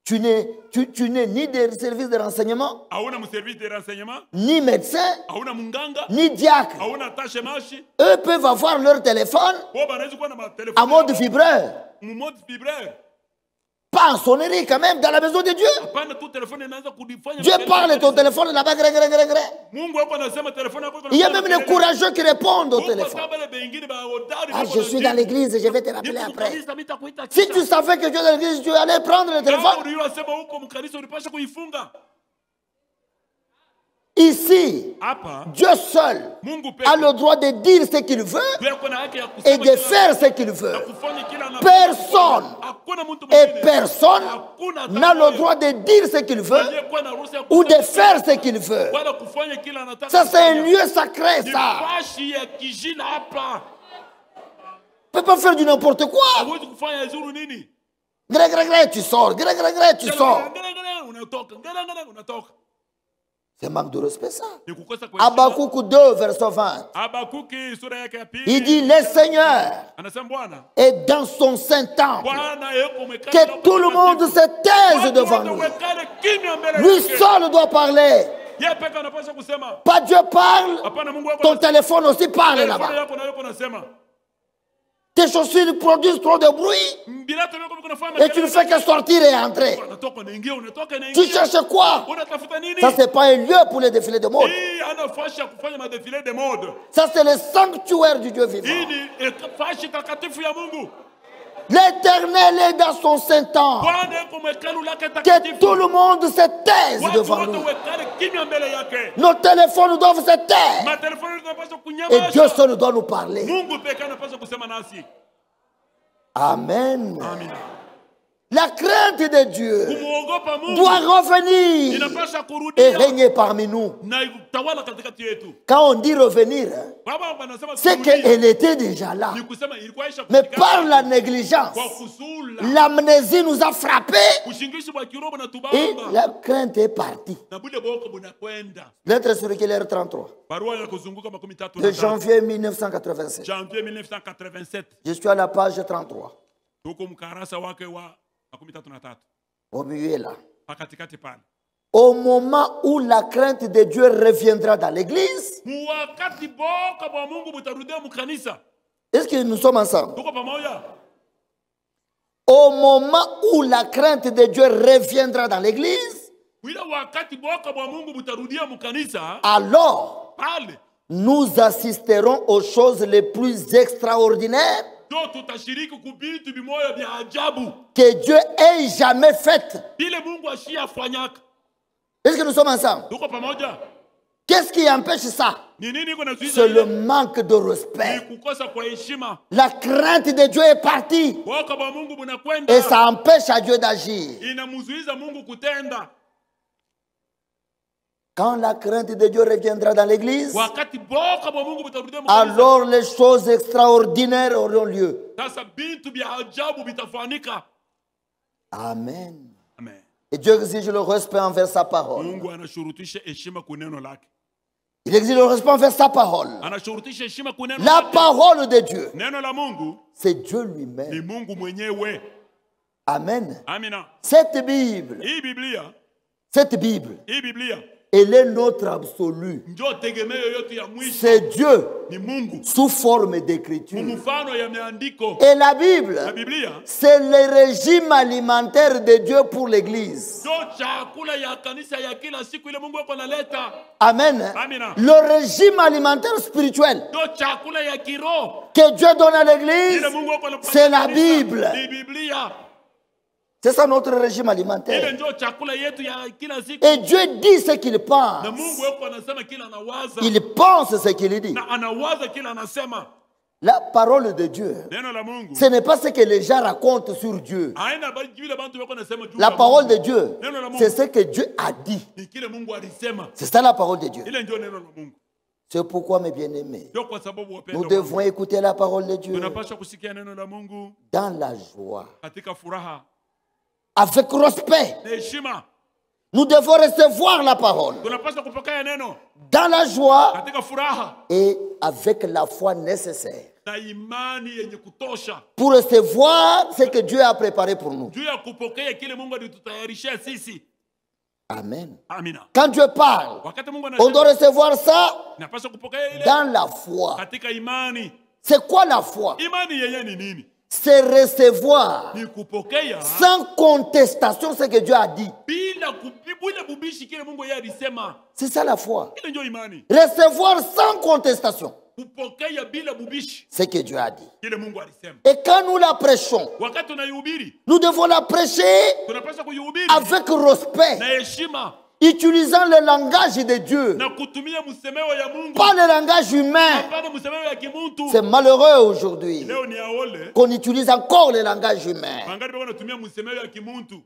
Tu n'es ni des services de renseignement, ni médecin, ni diacre. Eux peuvent avoir leur téléphone à mode vibreur. Pas en sonnerie quand même, dans la maison de Dieu. Dieu parle et ton téléphone là-bas. Il y a même les courageux qui répondent au téléphone. Ah, je suis dans l'église et je vais te rappeler après. Si tu savais que Dieu est dans l'église, tu allais prendre le téléphone. Ici, Dieu seul a le droit de dire ce qu'il veut et de faire ce qu'il veut. Personne n'a le droit de dire ce qu'il veut ou de faire ce qu'il veut. Ça, c'est un lieu sacré, ça. On ne peut pas faire du n'importe quoi. Gré, tu sors. Gré, tu sors. C'est manque de respect, ça. Habakkuk 2, verset 20. Il dit, le Seigneur est dans son Saint-Temple. Que tout le monde se taise devant nous. Lui seul doit parler. Pas Dieu parle, ton téléphone aussi parle là-bas. Tes chaussures produisent trop de bruit et tu ne fais que sortir et entrer. Tu cherches quoi? Ça, ce n'est pas un lieu pour les défilés de mode. Ça, c'est le sanctuaire du Dieu vivant. L'Éternel est dans son Saint-Temple. Que tout le monde se taise devant nous. Nos téléphones doivent se taire. Et Dieu seul doit nous parler. Amen. La crainte de Dieu doit revenir et régner parmi nous. Quand on dit revenir, c'est qu'elle était déjà là. Mais par la négligence, l'amnésie nous a frappés et la crainte est partie. Lettre circulaire 33. De janvier 1987. Je suis à la page 33. tuko mkarasa wake wa 13 au milieu là. pakatikati pale. Au moment où la crainte de Dieu reviendra dans l'église, Wakati boka bwa Mungu butarudia mukanisa. est-ce que nous sommes ensemble? Tuko pamoja? Au moment où la crainte de Dieu reviendra dans l'église, Wila wakati boka bwa Mungu butarudia mukanisa, alors pale nous assisterons aux choses les plus extraordinaires ndio tutashiriki kubitu bimoya bya ajabu que Dieu ait jamais faites. bile Mungu ashiyafanyaka. Est-ce que nous sommes ensemble? Tuko pamoja? Qu'est-ce qui empêche ça? Ni nini iko nazuiza C'est le ile? manque de respect. Ni kukosa kwa heshima. La crainte de Dieu est partie Boka bwa Mungu bunakwenda. et ça empêche à Dieu d'agir. Inamzuiza Mungu kutenda. Quand la crainte de Dieu reviendra dans l'église, Wakati boka bwa Mungu butarudia mukanisa, alors les choses extraordinaires auront lieu. sasa bintu bya ajabu bitafanyika. Amen. Amen. Et Dieu exige le respect envers sa parole. Mungu anashurutisha heshima kwa neno lake. Il exige le respect envers sa parole. Anashurutisha heshima kwa neno La lake. parole de Dieu, Neno la Mungu c'est Dieu ni lui-même. Mungu mwenyewe. Amen. Amina. Cette Bible, Hii Biblia, cette Bible, elle est notre absolu. ndio tegemeo yote ya mwisho. C'est Dieu Ni Mungu. sous forme d'écriture. Mfano ya maandiko. Et la La Bible, Biblia c'est le régime alimentaire de Dieu pour l'église. ndio chakula ya kanisa ya kila siku ile Mungu analeta. Amen. Amina. Le régime alimentaire spirituel Ndio chakula ya kiroho. que Dieu donne à l'église, Ile Mungu anapatia c'est la kanisa. Bible. Ni Biblia. C'est ça notre régime Ile alimentaire. ndio chakula yetu ya kila siku. Et Dieu dit ce qu'il Na pense. Mungu yuko anasema kila anawaza. Il pense ce qu'il dit. Na anawaza kila anasema. La parole de Dieu, Neno la Mungu. ce n'est pas ce que les gens racontent sur Dieu. Haina bali vile bantu wako nasema juu. La ya parole Mungu. de Dieu, Neno la Mungu. c'est ce que Dieu a dit. Ni kile Mungu alisema. C'est ça la parole de Dieu. Ile ndio neno la Mungu. C'est pourquoi, mes bien-aimés, Ndio kwa sababu nous wapendwa. devons écouter la parole de Dieu Tunapaswa kusikia neno la Mungu dans la joie, katika furaha avec respect. na heshima. Nous devons recevoir la parole Tunapaswa kupokea neno dans la joie katika furaha et avec la foi nécessaire na imani yenye kutosha pour recevoir ce que Dieu a préparé pour nous. juu ya kupokea kile Mungu alitutayarishia sisi. Amen. Amina. Quand Dieu parle, Wakati Mungu on doit anasema, recevoir ça napaswa kupokea ile dans la foi. katika imani. C'est quoi la foi? Imani yenyewe ni nini? C'est recevoir Ni kupokea sans contestation ce que Dieu a dit. bila bubishi kile Mungu yeye alisema. C'est ça la foi. Ile ndio imani. Recevoir sans contestation Kupokea bila bubishi ce que Dieu a dit. kile Mungu alisema. Et quand nous la prêchons, Wakati tunaihubiri, nous devons la prêcher tunapaswa kuihubiri avec respect, na heshima utilisant le langage de Dieu, na kutumia msemeo ya Mungu. pas le langage humain. Hapana msemeo ya kimuntu. C'est malheureux aujourd'hui Leo ni aole. qu'on utilise encore le langage humain. Wangapi wako natumia msemeo ya kimuntu?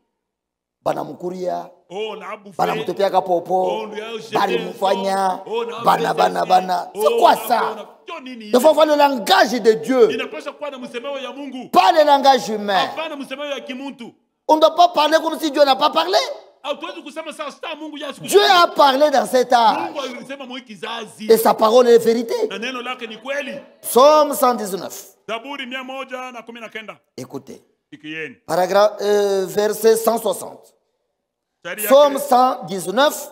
Banamukuria, Oh na abu. banamutupiaka popo, balimufanya, bana. C'est quoi ça? Il faut avoir le langage de Dieu, Inapaswa kuwa na msemeo ya Mungu. pas le langage humain. Hapana msemeo ya kimuntu. On ne doit pas parler comme si Dieu n'a pas parlé. Hatuwezi kusema sasa star Mungu yasiku. Dieu a parlé dans cet âge. Mungu alisema mwa kizazi. Et sa parole est vérité. Na neno lake ni kweli. Psaume 119. Zaburi 119. Écoutez. Sikieni. Paragraphe, verset 160. Shairi Psaume yake, 119,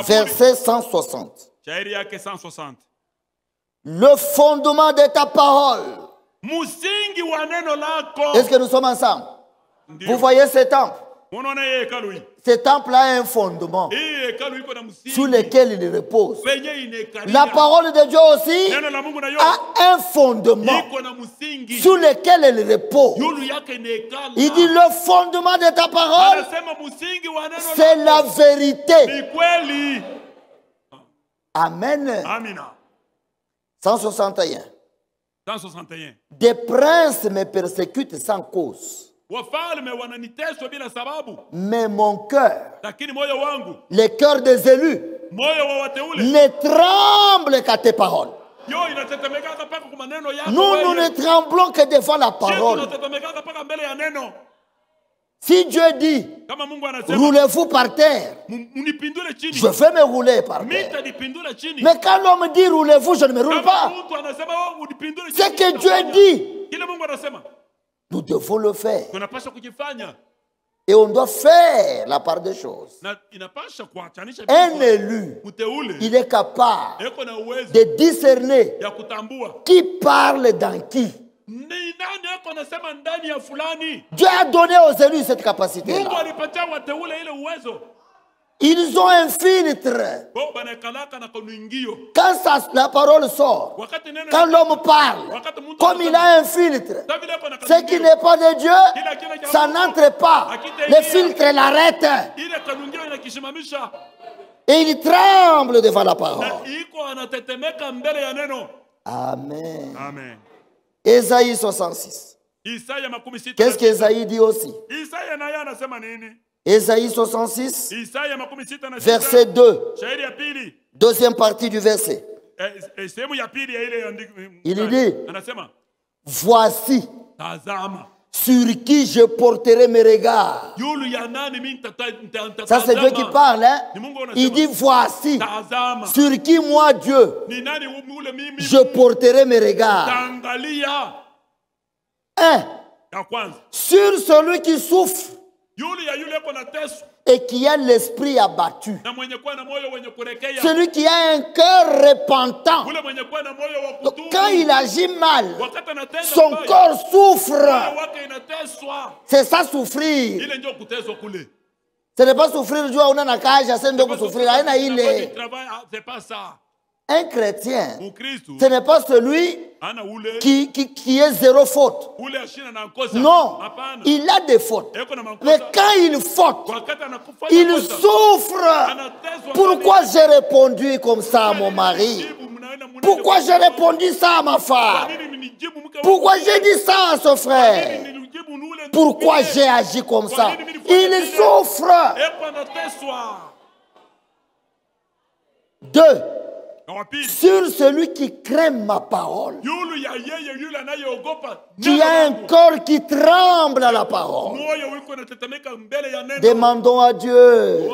verset 160. shairi yake 160. Le fondement de ta parole. Musingi wa neno lako. Est-ce que nous sommes ensemble? Ndiyo. Vous voyez ce temple? Unaona hii hekalu hii. Ce temple a un fondement Hii hekalu iko na msingi. sur lequel il repose. Penye inekalia. La parole de Dieu aussi Neno la Mungu na yo. a un fondement Iko na msingi. sur lequel il repose. Yulu yake inekala. Il dit le fondement de ta parole, Anasema msingi wa neno c'est lako. la vérité. Ni kweli. Amen. Amina. 161. 161. Des princes me persécutent sans cause. Wafalme wananiteswa bila sababu. Mais mon cœur, Lakini moyo wangu, le cœur des élus, moyo wa wateule, ne tremble qu'à tes paroles. yo inatetemeka mpaka kwa maneno yako. Nous ne tremblons que devant la parole. Tunatetemeka mpaka mbele ya neno. Si Dieu dit, Kama Mungu anasema, roulez-vous par terre, munipindule chini. je vais me rouler par terre. Mita nipindule chini. Mais quand l'homme dit roulez-vous, je ne me roule Kama pas. mtu anasema unipindule chini. C'est que Dieu dit. Kile Mungu anasema. Nous devons le faire. tunapaswa kujifanya. Et on doit faire la part des choses. Na inapaswa kuachanisha Un élu, mteule il est capable eko na uwezo de discerner ya kutambua qui parle dans qui. ni nani eko anasema ndani ya fulani. Dieu a donné aux élus cette capacité-là. Mungu alipatia wateule ile uwezo. Ils ont un filtre. Bo banakalaka na konuingio. Quand la parole sort, Wakati neno quand l'homme parle, wakati mtu comme il a un filtre, David eko na ce qui n'est pas de Dieu, ça n'entre pas. Le filtre l'arrête. ile kanungio inakishimamisha. Et il tremble devant la parole. Na iko anatetemeka mbele ya neno. Amen. Amen. Ésaïe 66. Isaya 66. Qu'est-ce qu'Ésaïe dit aussi? Isaya naye anasema nini? Ésaïe 66, Isaya 66 verset 2. shairi ya pili. Deuxième partie du verset. Sehemu ya pili ya ile andiko. Il dit, Anasema, voici tazama. sur qui je porterai mes regards. Yulu ya nani mimi Ça c'est Dieu qui parle. Hein? Ni Mungu anasema. Il dit, voici Tazama. sur qui moi Dieu Ni nani ule mimi? je porterai mes regards. Tangalia. Ya kwanza. Sur celui qui souffre Yulu ya yule ko na teso. et qui a l'esprit abattu. Na mwenye kuwa na moyo wenye kurekea. Celui qui a un cœur repentant. Ule mwenye kuwa na moyo wa Donc, kutubu. quand il agit mal, Wakati anatenda son mbaya, corps souffre. moyo wake inateswa. C'est ça souffrir. Ile ndio kuteswa kule. Ce n'est pas souffrir du on a na cage, c'est de souffrir. C'est pas ça. Un chrétien, Mkristo ce n'est pas celui ana ule qui est zéro faute. ule ashina na kosa. Non, Hapana. il a des fautes. Eko na makosa. Mais quand il faute, Wakati anakufanya il kosa, souffre. anateswa. Pourquoi j'ai répondu comme ça à mon mari? Pourquoi j'ai répondu ça à ma femme? Pourquoi j'ai dit ça à ce frère? Pourquoi j'ai agi comme ça? Il souffre. Deux, sur celui qui craint ma parole, qui a un corps qui tremble à la parole. Demandons à Dieu.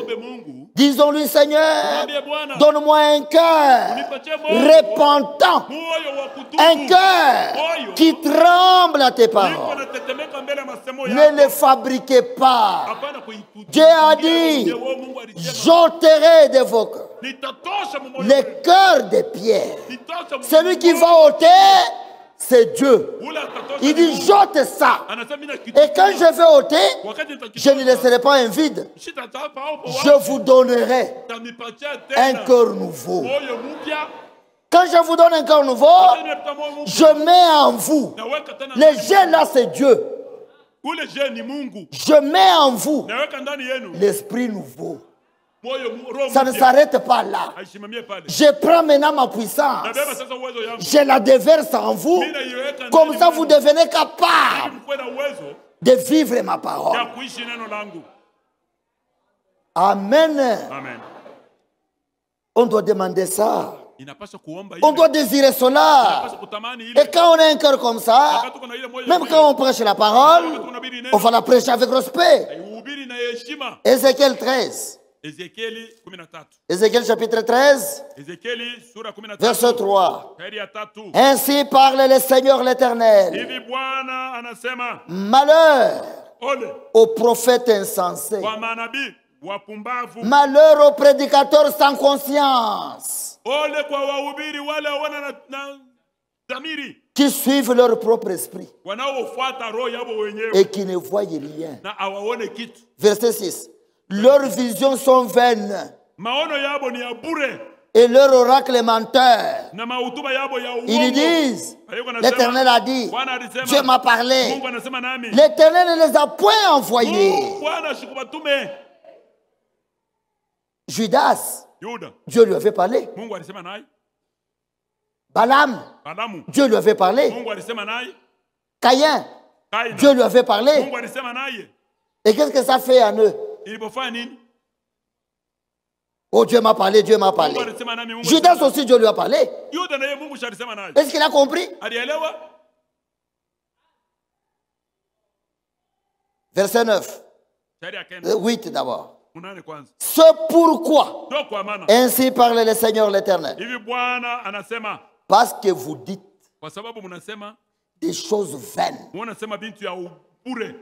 Disons-lui, Seigneur, donne-moi un cœur repentant, un cœur qui tremble à tes paroles. Ne les fabriquez pas. Dieu a dit, j'ôterai de vos cœurs les cœurs de pierre. Celui qui va ôter, c'est Dieu. Il dit, j'ôte ça. Et quand je vais ôter, je ne laisserai pas un vide. Je vous donnerai un cœur nouveau. Quand je vous donne un cœur nouveau, je mets en vous. Le jet là, c'est Dieu. Je mets en vous l'esprit nouveau. Ça ne s'arrête pas là. Je prends maintenant ma puissance. Je la déverse en vous. Comme ça, vous devenez capable de vivre ma parole. Amen. Amen. On doit demander ça. On doit désirer cela. Et quand on a un cœur comme ça, même quand on prêche la parole, on va la prêcher avec respect. Ézéchiel 13. Ézéchiel chapitre 13, verset 3. Ainsi parle le Seigneur l'Éternel. Malheur aux prophètes insensés. Malheur aux prédicateurs sans conscience, qui suivent leur propre esprit et qui ne voient rien. Verset 6. Leurs visions sont vaines et leur oracle est menteur. Ils disent, l'Éternel a dit, Dieu m'a parlé. L'Éternel ne les a point envoyés. Judas, Dieu lui avait parlé. Balaam, Dieu lui avait parlé. Caïn, Dieu lui avait parlé. Et qu'est-ce que ça fait en eux? Oh, Dieu m'a parlé, Dieu m'a parlé. Judas aussi, Dieu lui a parlé. Est-ce qu'il a compris? Verset 9. 8 d'abord. C'est pourquoi ainsi parle le Seigneur l'Éternel. Parce que vous dites, des choses vaines. Wanasema bintu ya bure.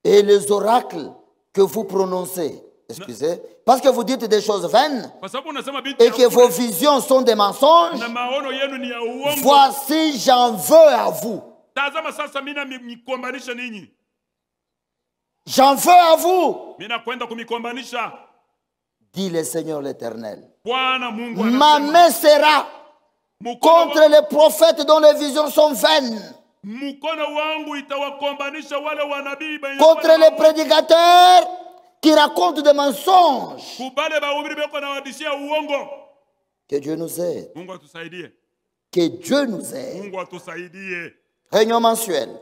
Et les oracles que vous prononcez, excusez, parce que vous dites des choses vaines et que vos visions sont des mensonges, voici j'en veux à vous. J'en veux à vous, dit le Seigneur l'Éternel. Ma main sera contre les prophètes dont les visions sont vaines, contre les prédicateurs qui racontent des mensonges. Que Dieu nous aide. Que Dieu nous aide. Réunion mensuelle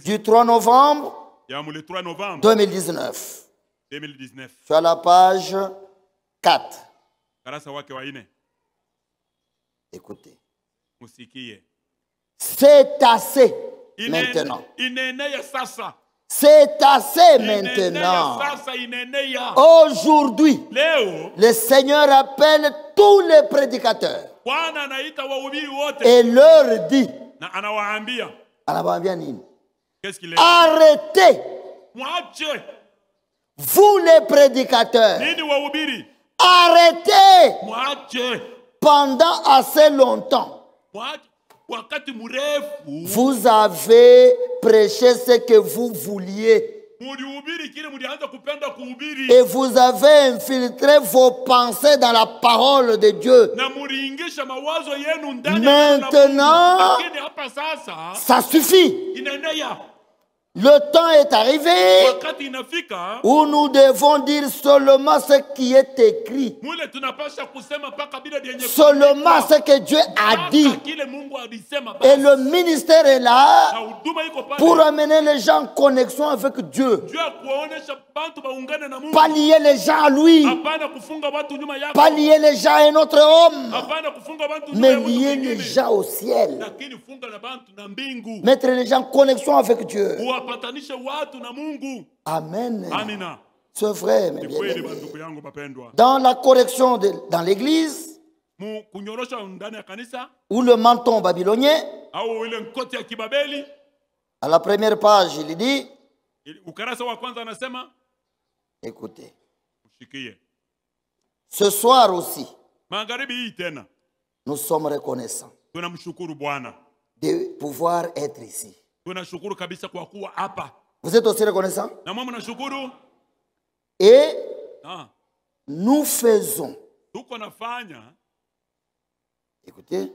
du 3 novembre 2019. Sur la page 4. Écoutez. C'est assez maintenant. C'est assez maintenant. Aujourd'hui, le Seigneur appelle tous les prédicateurs et leur dit, arrêtez, vous les prédicateurs, arrêtez pendant assez longtemps. Vous avez prêché ce que vous vouliez. Et vous avez infiltré vos pensées dans la parole de Dieu. Maintenant, ça suffit. Le temps est arrivé où nous devons dire seulement ce qui est écrit. Seulement ce que Dieu a dit. Et le ministère est là pour amener les gens en connexion avec Dieu. Pas lier les gens à lui. Pas lier les gens à un autre homme. Mais lier les gens au ciel. Mettre les gens en connexion avec Dieu. Amen. Ce frère, dans la correction dans l'église, ou le menton babylonien, à la première page, il dit, écoutez, ce soir aussi, nous sommes reconnaissants de pouvoir être ici. Vous êtes aussi reconnaissant? Et nous faisons. Écoutez.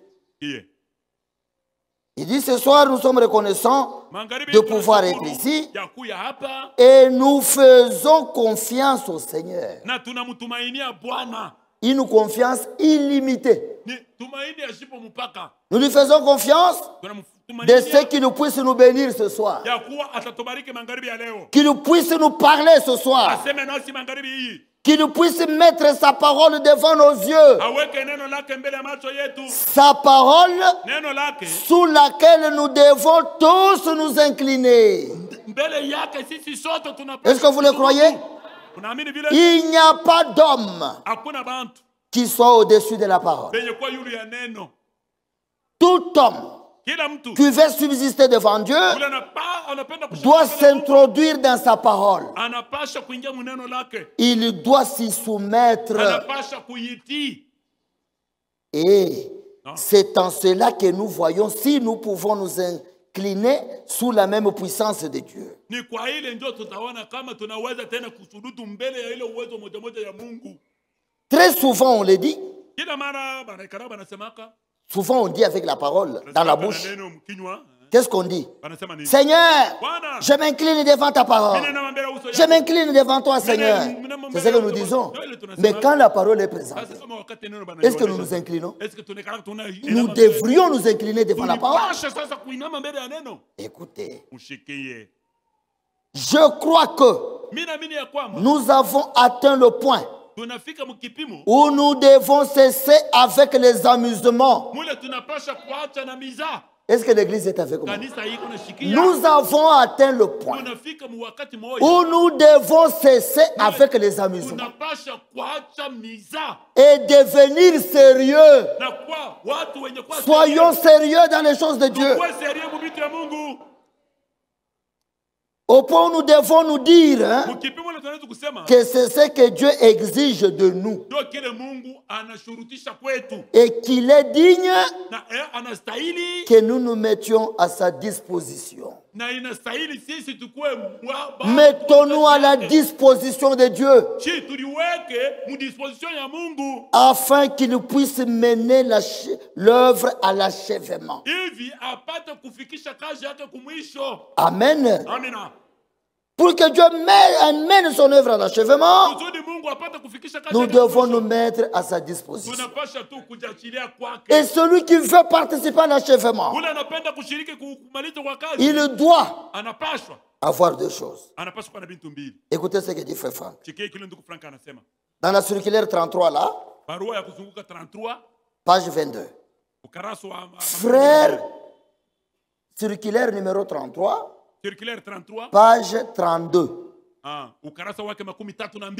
Il dit ce soir nous sommes reconnaissants de pouvoir être ici et nous faisons confiance au Seigneur. Il nous confiance illimitée. Nous lui faisons confiance de ce qui nous puisse nous bénir ce soir. Qu'il nous puisse nous parler ce soir. Qu'il nous puisse mettre sa parole devant nos yeux. Sa parole sous laquelle nous devons tous nous incliner. Est-ce que vous le croyez? Il n'y a pas d'homme qui soit au-dessus de la parole. Tout homme qui veut subsister devant Dieu doit s'introduire dans sa parole. Il doit s'y soumettre. Et c'est en cela que nous voyons si nous pouvons nous incliner sous la même puissance de Dieu. Très souvent on le dit. Souvent on dit avec la parole dans la bouche. Qu'est-ce qu'on dit? Seigneur, je m'incline devant ta parole. Je m'incline devant toi, Seigneur. C'est ce que nous disons. Mais quand la parole est présente, est-ce que nous nous inclinons? Nous devrions nous incliner devant la parole. Écoutez, je crois que nous avons atteint le point où nous devons cesser avec les amusements Est-ce que l'église est avec moi? Nous avons atteint le point où nous devons cesser avec les amusements et devenir sérieux. Soyons sérieux dans les choses de Dieu. Au point où nous devons nous dire que c'est ce que Dieu exige de nous et qu'il est digne que nous nous mettions à sa disposition. Mettons-nous à la disposition de Dieu afin qu'il puisse mener l'œuvre à l'achèvement. Amen. Pour que Dieu mène son œuvre à l'achèvement, nous devons nous mettre à sa disposition. Et celui qui veut participer à l'achèvement, il doit avoir deux choses. Écoutez ce que dit Frère Franck. Dans la circulaire 33 là, page 22. Frère, circulaire numéro 33. Circulaire 33. Page 32.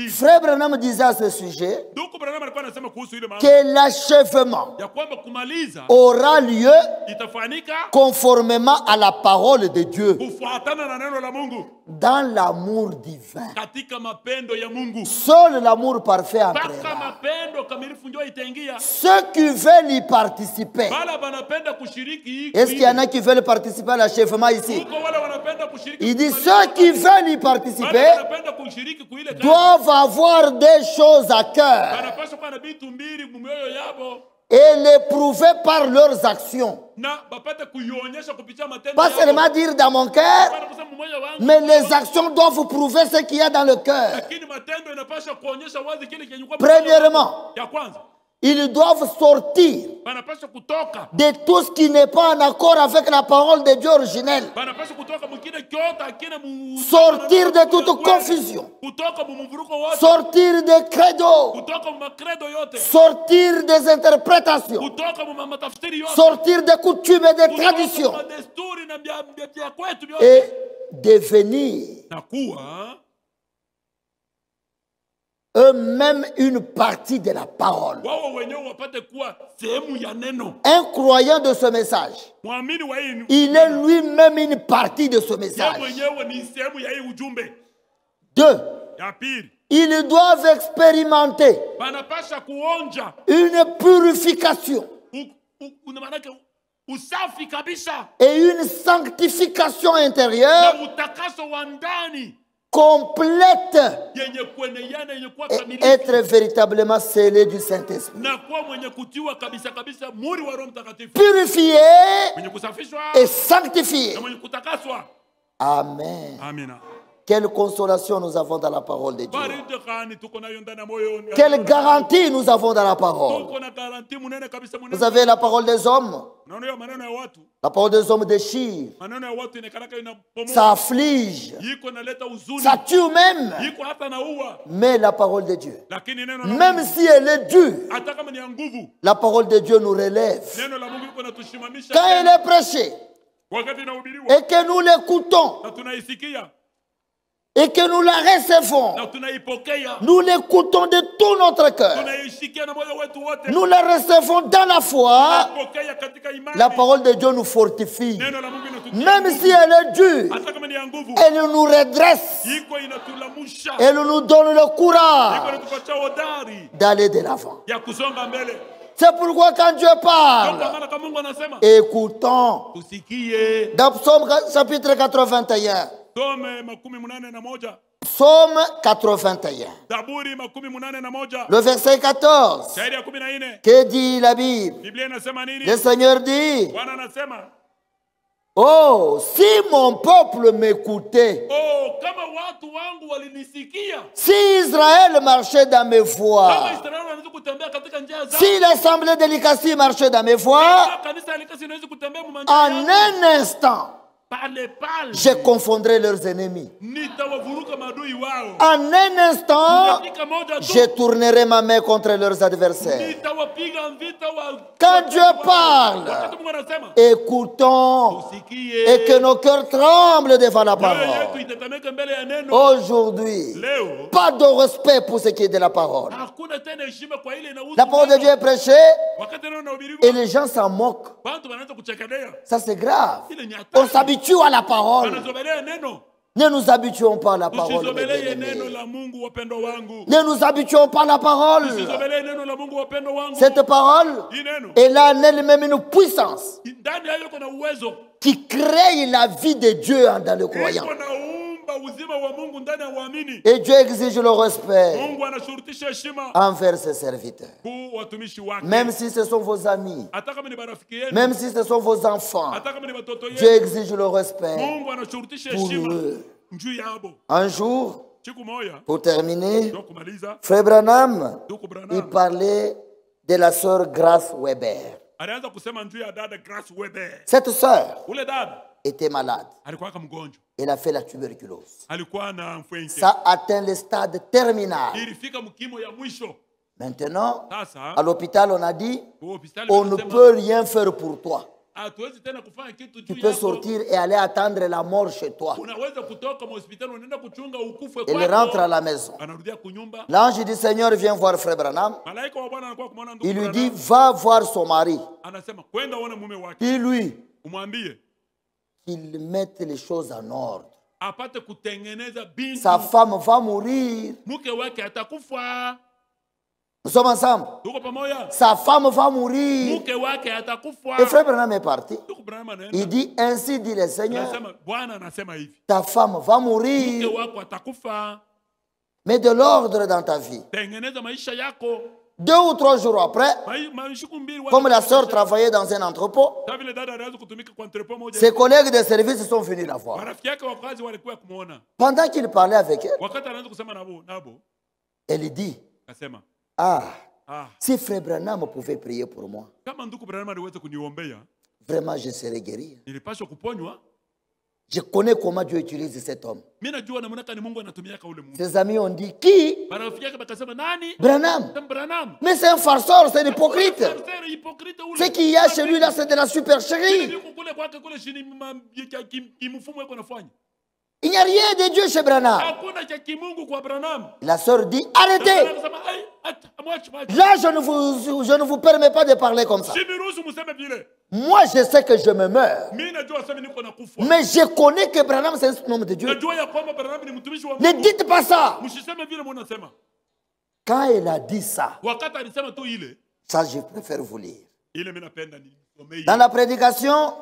Frère Branham disait à ce sujet que l'achèvement aura lieu conformément à la parole de Dieu dans l'amour divin. Seul l'amour parfait entrera. Ceux qui veulent y participer, est-ce qu'il y en a qui veulent participer à l'achèvement ici? Il dit ceux qui veulent y participer doivent avoir des choses à cœur et l'éprouver par leurs actions. Pas seulement dire dans mon cœur, mais les actions doivent prouver ce qu'il y a dans le cœur. Premièrement, ils doivent sortir de tout ce qui n'est pas en accord avec la parole de Dieu originelle. Sortir de toute confusion. Sortir des credos. Sortir des interprétations. Sortir des coutumes et des traditions. Et devenir eux-mêmes une partie de la parole. Un croyant de ce message, il est lui-même une partie de ce message. Deux, ils doivent expérimenter une purification et une sanctification intérieure complète et être véritablement scellé du Saint-Esprit. Purifié et sanctifié. Amen. Quelle consolation nous avons dans la parole de Dieu. Quelle garantie nous avons dans la parole. Vous avez la parole des hommes. La parole des hommes déchire. Ça afflige. Ça tue même. Mais la parole de Dieu, même si elle est dure, la parole de Dieu nous relève. Quand elle est prêchée et que nous l'écoutons, et que nous la recevons, nous l'écoutons de tout notre cœur, nous la recevons dans la foi, la parole de Dieu nous fortifie. Même si elle est dure, elle nous redresse, elle nous donne le courage d'aller de l'avant. C'est pourquoi quand Dieu parle, écoutons. Dans Psaume chapitre 81. Psaume 81. Le verset 14. Que dit la Bible? Le Seigneur dit: oh, si mon peuple m'écoutait, si Israël marchait dans mes voies, si l'assemblée de l'Ikasi marchait dans mes voies, en un instant, je confondrai leurs ennemis. En un instant, je tournerai ma main contre leurs adversaires. Quand Dieu parle, écoutons et que nos cœurs tremblent devant la parole. Aujourd'hui, pas de respect pour ce qui est de la parole. La parole de Dieu est prêchée et les gens s'en moquent. Ça c'est grave. On s'habitue à la parole. Ne nous habituons pas à la parole. Ne nous habituons pas à la parole. Cette parole, elle a en elle-même une puissance qui crée la vie de Dieu dans le croyant. Et Dieu exige le respect envers ses serviteurs. Même si ce sont vos amis, même si ce sont vos enfants, Dieu exige le respect pour eux. Un jour, pour terminer, Frère Branham, il parlait de la sœur Grace Weber. Cette sœur était malade. Elle a fait la tuberculose. Ça atteint le stade terminal. Maintenant, à l'hôpital, on a dit, on ne peut rien faire pour toi. Tu peux sortir et aller attendre la mort chez toi. Elle rentre à la maison. L'ange du Seigneur vient voir Frère Branham. Il lui dit, va voir son mari. Dis-lui qu'il mette les choses en ordre. Sa femme va mourir. Nous sommes ensemble. Sa femme va mourir. Et Frère Branham est parti. Il dit, ainsi dit le Seigneur, ta femme va mourir. Mets de l'ordre dans ta vie. 2 ou 3 jours après, comme la sœur travaillait dans un entrepôt, ses collègues de service sont venus la voir. Pendant qu'il parlait avec elle, elle dit, si Frère Branham pouvait prier pour moi, vraiment je serais guéri. Je connais comment Dieu utilise cet homme. Ses amis ont dit, qui? Branham. Mais c'est un farceur, c'est un hypocrite. Ce qu'il y a chez lui là, c'est de la supercherie. Il n'y a rien de Dieu chez Branham. La sœur dit, arrêtez. Là, je ne vous permets pas de parler comme ça. Moi, je sais que je me meurs. Mais je connais que Branham, c'est un homme de Dieu. Ne dites pas ça. Quand elle a dit ça, ça, je préfère vous lire. Dans la prédication,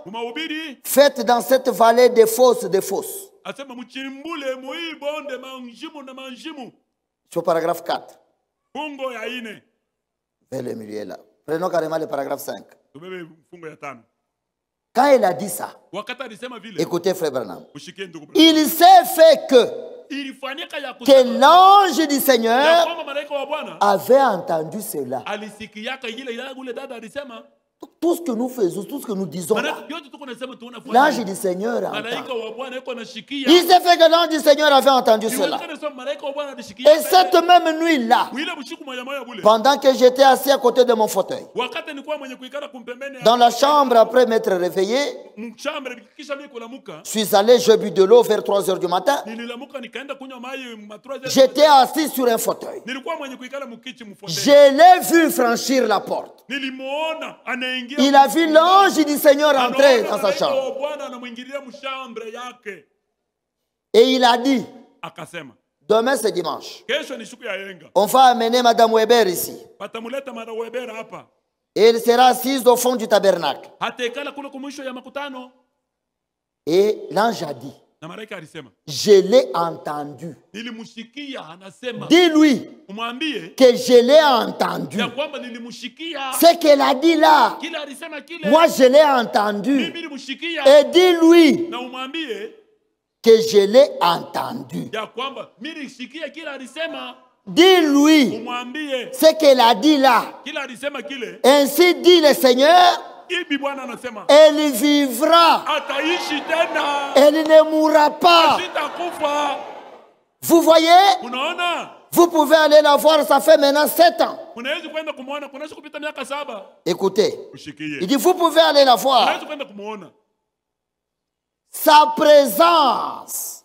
faite dans cette vallée des fosses, sur paragraphe 4. Vers le milieu là. Prenons carrément le paragraphe 5. Quand elle a dit ça, écoutez Frère Branham, il s'est fait que l'ange du Seigneur avait entendu cela. Tout ce que nous faisons, tout ce que nous disons là, l'ange du Seigneur entend. Il s'est fait que l'ange du Seigneur avait entendu cela. Et cette même nuit-là, pendant que j'étais assis à côté de mon fauteuil, dans la chambre après m'être réveillé, je suis allé, j'ai bu de l'eau vers 3 h du matin. J'étais assis sur un fauteuil. Je l'ai vu franchir la porte. Il a vu l'ange du Seigneur entrer dans sa chambre. Et il a dit, demain c'est dimanche. On va amener Madame Weber ici. Et elle sera assise au fond du tabernacle. Et l'ange a dit, je l'ai entendu. Dis-lui que je l'ai entendu. Ce qu'elle a dit là, moi je l'ai entendu. Et dis-lui que je l'ai entendu. Dis-lui ce qu'elle a dit là. Ainsi dit le Seigneur, Elle vivra. Elle ne mourra pas. Vous voyez? Vous pouvez aller la voir, ça fait maintenant 7 ans. Écoutez, il dit vous pouvez aller la voir. Sa présence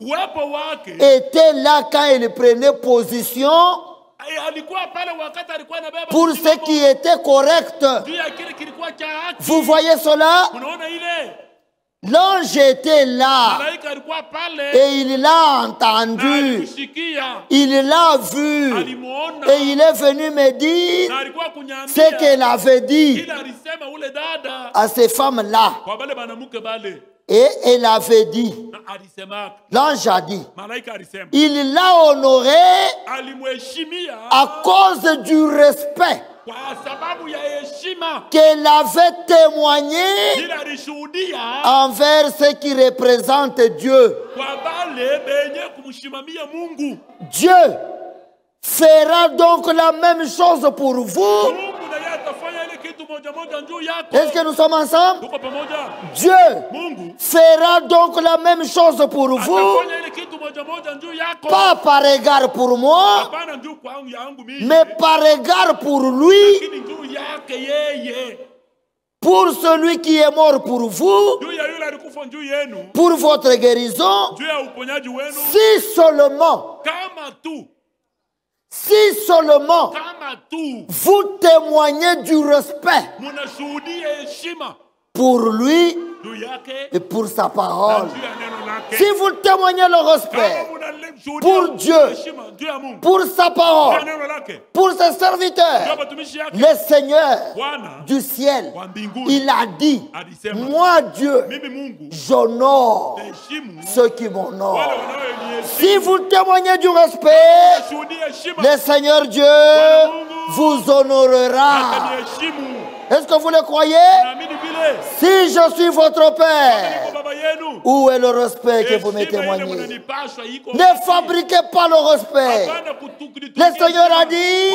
était là quand elle prenait position pour ce qui était correct. Vous voyez cela? L'ange était là et il l'a entendu, il l'a vu et il est venu me dire ce qu'elle avait dit à ces femmes-là. Et elle avait dit, l'ange a dit, il l'a honoré à cause du respect qu'elle avait témoigné envers ce qui représente Dieu. Dieu fera donc la même chose pour vous. Est-ce que nous sommes ensemble? Dieu fera donc la même chose pour vous, pas par égard pour moi, mais par égard pour lui, pour celui qui est mort pour vous, pour votre guérison, si seulement vous témoignez du respect pour lui et pour sa parole. Si vous témoignez le respect pour Dieu, pour sa parole, pour ses serviteurs, le Seigneur du ciel, il a dit, moi Dieu, j'honore ceux qui m'honorent. Si vous témoignez du respect, le Seigneur Dieu vous honorera. Est-ce que vous le croyez? Si je suis votre Père, où est le respect que vous me témoignez? Ne fabriquez pas le respect. Le Seigneur a dit,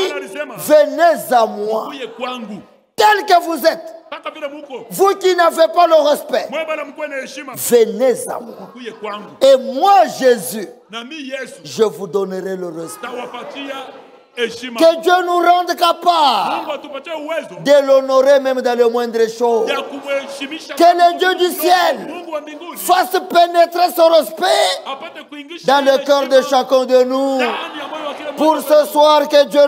venez à moi, tel que vous êtes. Vous qui n'avez pas le respect, venez à moi. Et moi, Jésus, je vous donnerai le respect. Que Dieu nous rende capables de l'honorer même dans les moindres choses. Que le Dieu du ciel fasse pénétrer son respect dans le cœur de chacun de nous. Pour ce soir, que Dieu nous